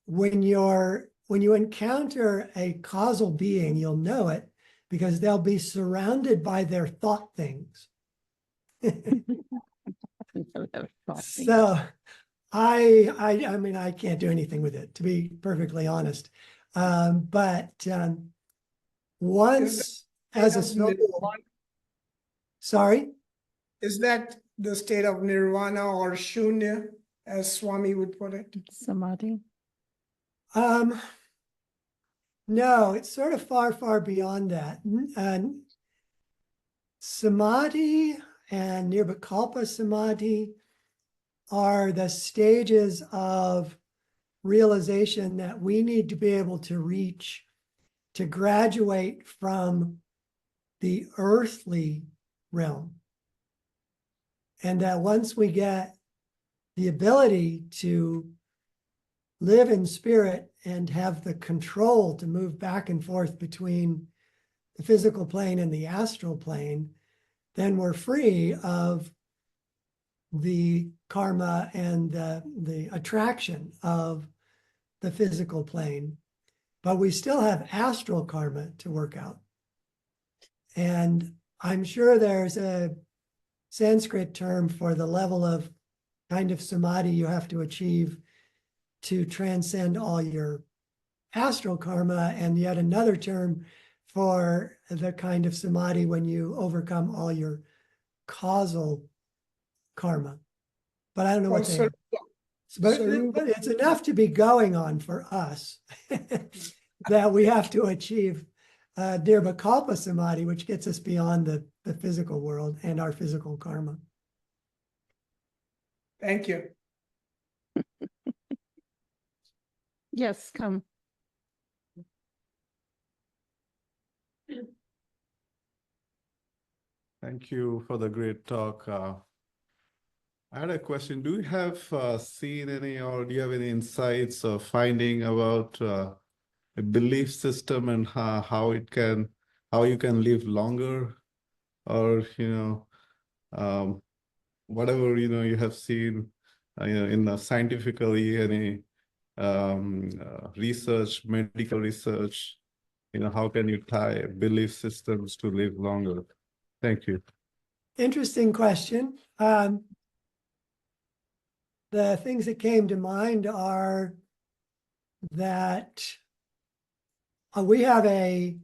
Speaker 1: when you encounter a causal being, you'll know it because they'll be surrounded by their thought things. So I mean, I can't do anything with it, to be perfectly honest. But once as a soul, sorry?
Speaker 7: Is that the state of nirvana or shunya, as Swami would put it?
Speaker 3: Samadhi.
Speaker 1: No, it's sort of far, far beyond that. And samadhi and nirvikalpa samadhi are the stages of realization that we need to be able to reach to graduate from the earthly realm. And that once we get the ability to live in spirit and have the control to move back and forth between the physical plane and the astral plane, then we're free of the karma and the attraction of the physical plane. But we still have astral karma to work out. And I'm sure there's a Sanskrit term for the level of kind of samadhi you have to achieve to transcend all your astral karma, and yet another term for the kind of samadhi when you overcome all your causal karma. But I don't know what they are. But it's enough to be going on for us that we have to achieve Nirvikalpa Samadhi, which gets us beyond the physical world and our physical karma.
Speaker 7: Thank you.
Speaker 3: Yes, come.
Speaker 8: Thank you for the great talk. I had a question. Do you have seen any, or do you have any insights or finding about a belief system and how you can live longer, or whatever you have seen in the scientifically, any research, medical research, how can you tie belief systems to live longer? Thank you.
Speaker 1: Interesting question. The things that came to mind are that we have a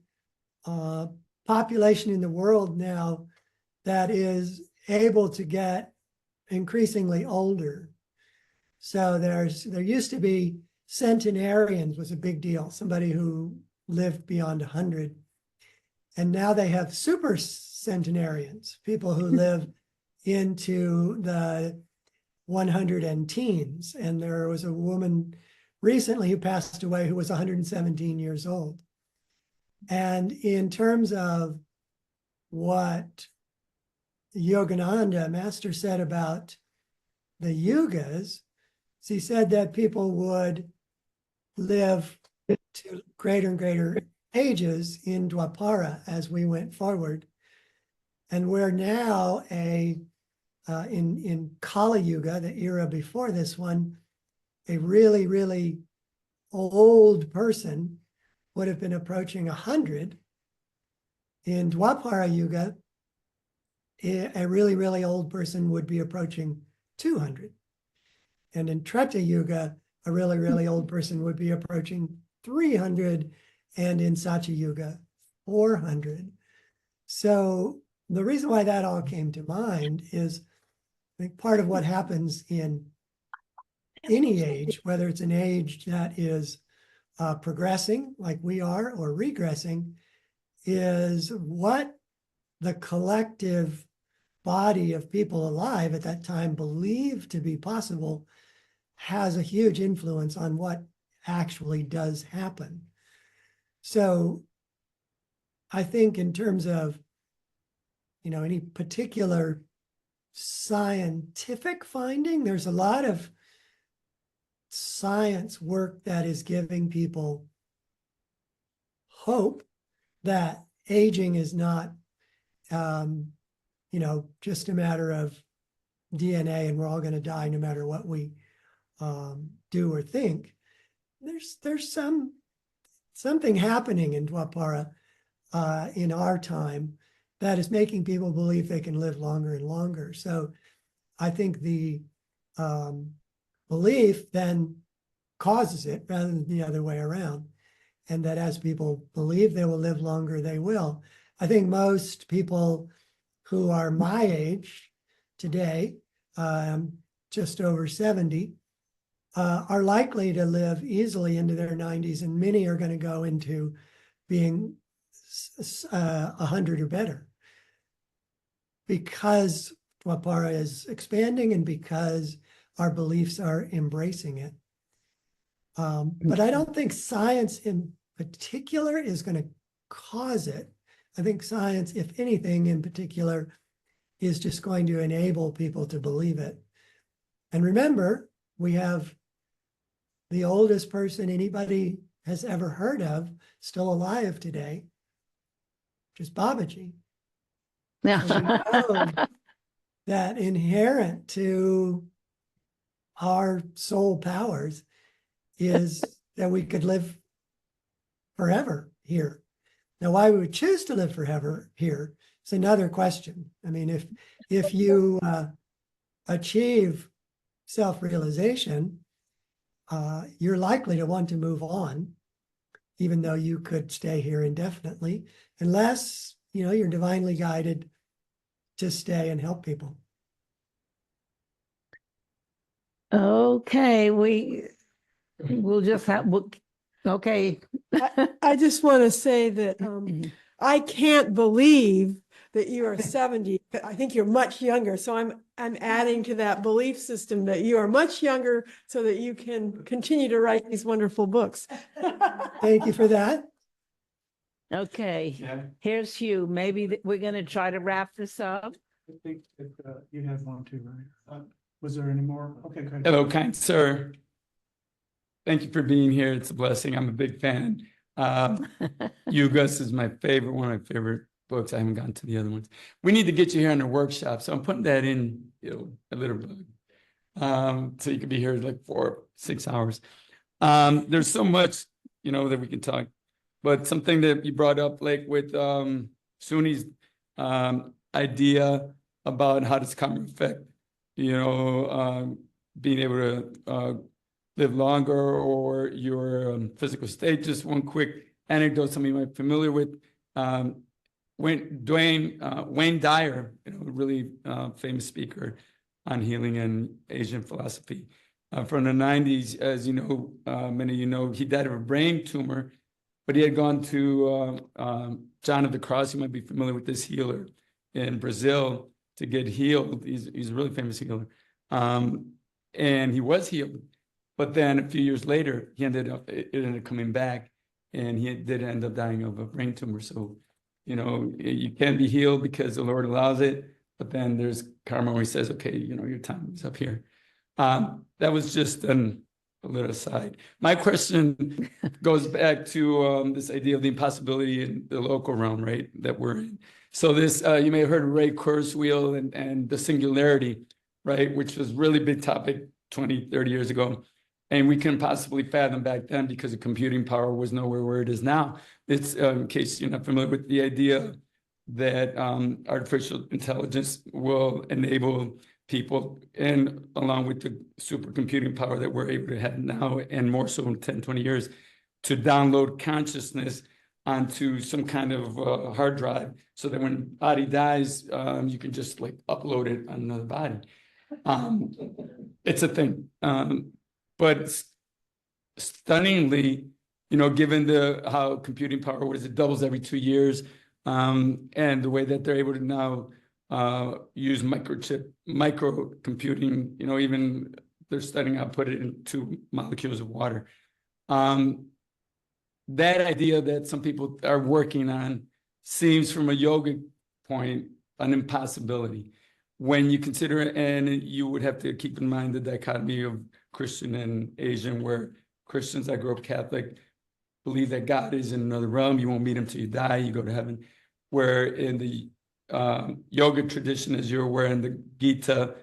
Speaker 1: population in the world now that is able to get increasingly older. So there used to be centenarians was a big deal, somebody who lived beyond 100. And now they have super centenarians, people who live into the 100 and teens. And there was a woman recently who passed away who was 117 years old. And in terms of what Yogananda, Master, said about the yugas, he said that people would live to greater and greater ages in Dwapara as we went forward. And we're now in Kali Yuga, the era before this one, a really, really old person would have been approaching 100. In Dwapara Yuga, a really, really old person would be approaching 200. And in Treta Yuga, a really, really old person would be approaching 300, and in Satya Yuga, 400. So the reason why that all came to mind is, I think part of what happens in any age, whether it's an age that is progressing like we are or regressing, is what the collective body of people alive at that time believed to be possible has a huge influence on what actually does happen. So I think in terms of, any particular scientific finding, there's a lot of science work that is giving people hope that aging is not, just a matter of DNA and we're all going to die no matter what we do or think. There's something happening in Dwapara in our time that is making people believe they can live longer and longer. So I think the belief then causes it rather than the other way around. And that as people believe they will live longer, they will. I think most people who are my age today, just over 70, are likely to live easily into their 90s, and many are going to go into being 100 or better because Dwapara is expanding and because our beliefs are embracing it. But I don't think science in particular is going to cause it. I think science, if anything in particular, is just going to enable people to believe it. And remember, we have the oldest person anybody has ever heard of still alive today, which is Babaji. So we know that inherent to our soul powers is that we could live forever here. Now, why we would choose to live forever here is another question. I mean, if you achieve self-realization, you're likely to want to move on, even though you could stay here indefinitely, unless, you're divinely guided to stay and help people.
Speaker 3: Okay, we'll just have, okay.
Speaker 9: I just want to say that I can't believe that you are 70. I think you're much younger. So I'm adding to that belief system that you are much younger so that you can continue to write these wonderful books.
Speaker 1: Thank you for that.
Speaker 3: Okay,
Speaker 2: Yeah,
Speaker 3: here's Hugh. Maybe we're going to try to wrap this up.
Speaker 2: I think that you had one too, right? Was there any more? Okay, good.
Speaker 10: Hello, kind sir. Thank you for being here. It's a blessing. I'm a big fan. Gus is my favorite, one of my favorite books. I haven't gotten to the other ones. We need to get you here on a workshop. So I'm putting that in, a little bug. So you could be here like 4-6 hours. There's so much, that we can talk. But something that you brought up, like with Suni's idea about how does karma affect, being able to live longer or your physical state. Just one quick anecdote, some of you might be familiar with. Wayne Dyer, a really famous speaker on healing and Asian philosophy. From the 90s, as many of you know, he died of a brain tumor, but he had gone to John of the Cross. You might be familiar with this healer in Brazil to get healed. He's a really famous healer. And he was healed. But then a few years later, it ended up coming back, and he did end up dying of a brain tumor. So, you can be healed because the Lord allows it, but then there's karma where he says, okay, your time is up here. That was just a little aside. My question goes back to this idea of the impossibility in the local realm, right, that we're in. So this, you may have heard of Ray Kurzweil and the singularity, right, which was really big topic 20, 30 years ago. And we couldn't possibly fathom back then because the computing power was nowhere where it is now. It's, in case you're not familiar with the idea that artificial intelligence will enable people, and along with the supercomputing power that we're able to have now, and more so in 10, 20 years, to download consciousness onto some kind of hard drive so that when body dies, you can just like upload it on another body. It's a thing. But stunningly, given how computing power was, it doubles every 2 years, and the way that they're able to now use microcomputing, even they're studying how to put it into molecules of water. That idea that some people are working on seems, from a yogic point, an impossibility. When you consider it, and you would have to keep in mind the dichotomy of Christian and Asian, where Christians that grew up Catholic believe that God is in another realm. You won't meet him till you die, you go to heaven. Where in the yoga tradition, as you're aware, in the Gita,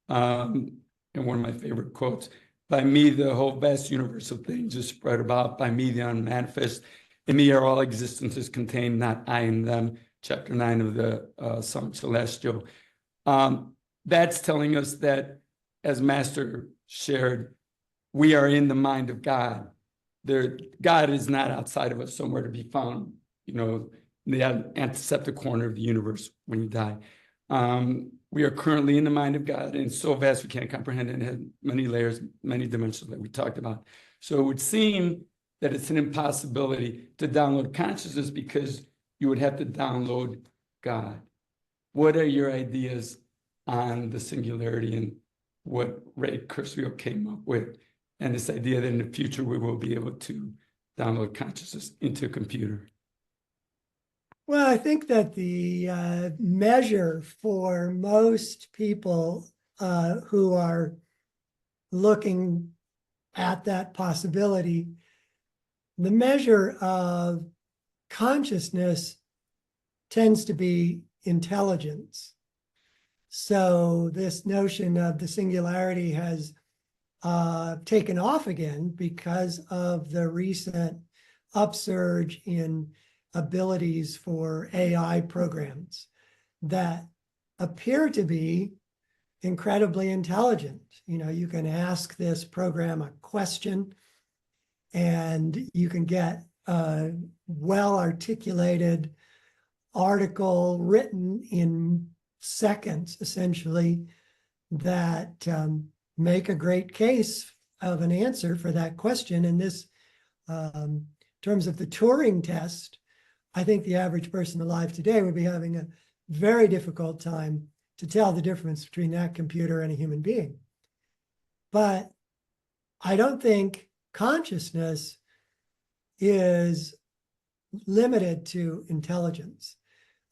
Speaker 10: and one of my favorite quotes, by me, the whole vast universe of things is spread about. By me, the unmanifest. In me are all existences contained, not I in them. Chapter 9 of the Psalm Celestial. That's telling us that, as Master shared, we are in the mind of God. God is not outside of us, somewhere to be found, in the antiseptic corner of the universe when you die. We are currently in the mind of God, and it's so vast we can't comprehend it. It has many layers, many dimensions that we talked about. So it would seem that it's an impossibility to download consciousness, because you would have to download God. What are your ideas on the singularity and what Ray Kurzweil came up with, and this idea that in the future we will be able to download consciousness into a computer?
Speaker 1: Well, I think that the measure for most people who are looking at that possibility, the measure of consciousness tends to be intelligence. So this notion of the singularity has taken off again because of the recent upsurge in abilities for AI programs that appear to be incredibly intelligent. You know, you can ask this program a question and you can get a well-articulated article written in seconds, essentially, that make a great case of an answer for that question. And this, in terms of the Turing test, I think the average person alive today would be having a very difficult time to tell the difference between that computer and a human being. But I don't think consciousness is limited to intelligence.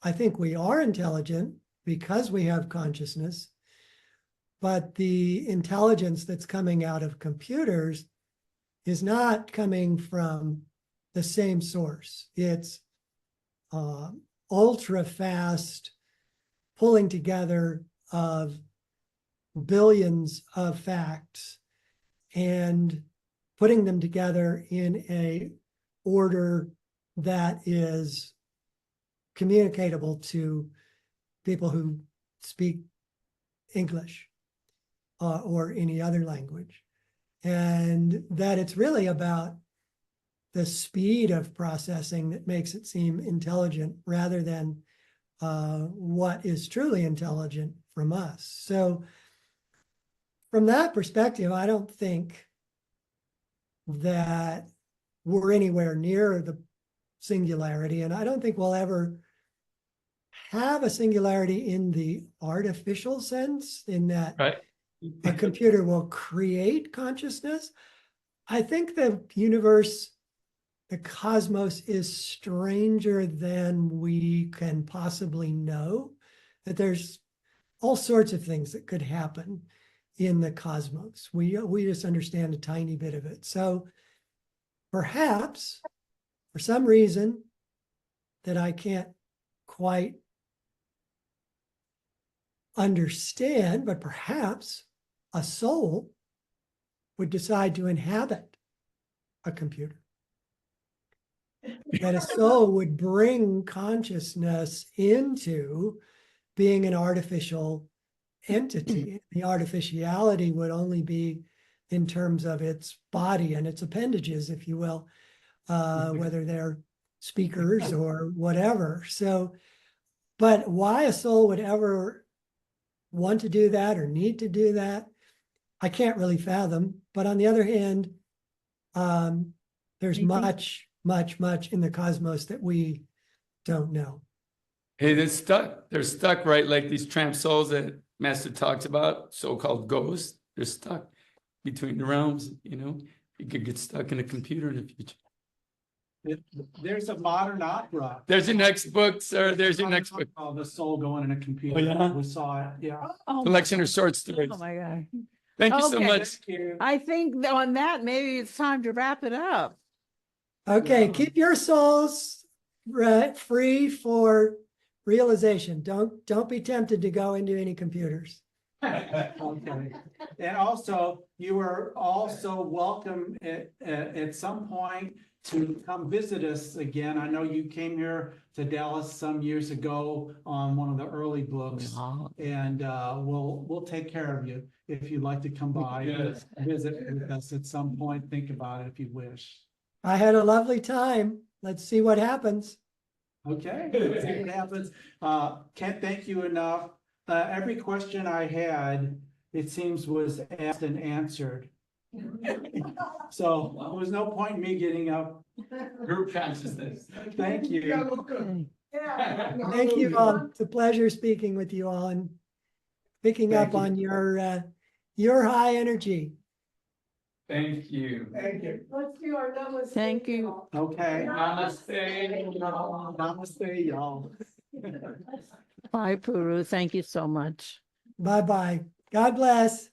Speaker 1: I think we are intelligent because we have consciousness, but the intelligence that's coming out of computers is not coming from the same source. It's ultra fast pulling together of billions of facts and putting them together in a order that is communicatable to people who speak English or any other language. And that it's really about the speed of processing that makes it seem intelligent rather than what is truly intelligent from us. So from that perspective, I don't think that we're anywhere near the singularity, and I don't think we'll ever have a singularity in the artificial sense, in that a computer will create consciousness. I think the universe, the cosmos, is stranger than we can possibly know, that there's all sorts of things that could happen in the cosmos. We just understand a tiny bit of it. So perhaps, for some reason that I can't quite understand, but perhaps a soul would decide to inhabit a computer. That a soul would bring consciousness into being an artificial entity. The artificiality would only be in terms of its body and its appendages, if you will, whether they're speakers or whatever. So, but why a soul would ever want to do that or need to do that, I can't really fathom. But on the other hand, there's much in the cosmos that we don't know.
Speaker 10: Hey, they're stuck. They're stuck, right? Like these tramp souls that Master talks about, so-called ghosts. They're stuck between the realms, you know? You could get stuck in a computer in the future.
Speaker 2: There's a modern opera.
Speaker 10: There's your next book, sir. There's your next book.
Speaker 2: Called The Soul Going in a Computer.
Speaker 10: Oh, yeah?
Speaker 2: We saw it, yeah.
Speaker 10: Collection of short stories.
Speaker 3: Oh, my God.
Speaker 10: Thank you so
Speaker 3: Okay.
Speaker 10: much.
Speaker 2: Thank you.
Speaker 3: I think that on that, maybe it's time to wrap it up.
Speaker 1: Okay,
Speaker 2: Yeah.
Speaker 1: keep your souls free for realization. Don't be tempted to go into any computers.
Speaker 2: Okay. And also, you are also welcome at some point to come visit us again. I know you came here to Dallas some years ago on one of the early books, and we'll take care of you if you'd like to come by and visit with us at some point. Think about it if you wish.
Speaker 1: I had a lovely time. Let's see what happens.
Speaker 2: Okay, let's see what happens. Can't thank you enough. Every question I had, it seems, was asked and answered. So there was no point in me getting up.
Speaker 10: Group consciousness.
Speaker 2: Thank you.
Speaker 1: Thank you all. It's a pleasure speaking with you all and picking up on your high energy.
Speaker 10: Thank you.
Speaker 2: Thank you.
Speaker 9: Let's do our namaste.
Speaker 3: Thank you.
Speaker 2: Okay.
Speaker 10: Namaste.
Speaker 2: Namaste, y'all.
Speaker 3: Bye, Puru. Thank you so much.
Speaker 1: Bye-bye. God bless.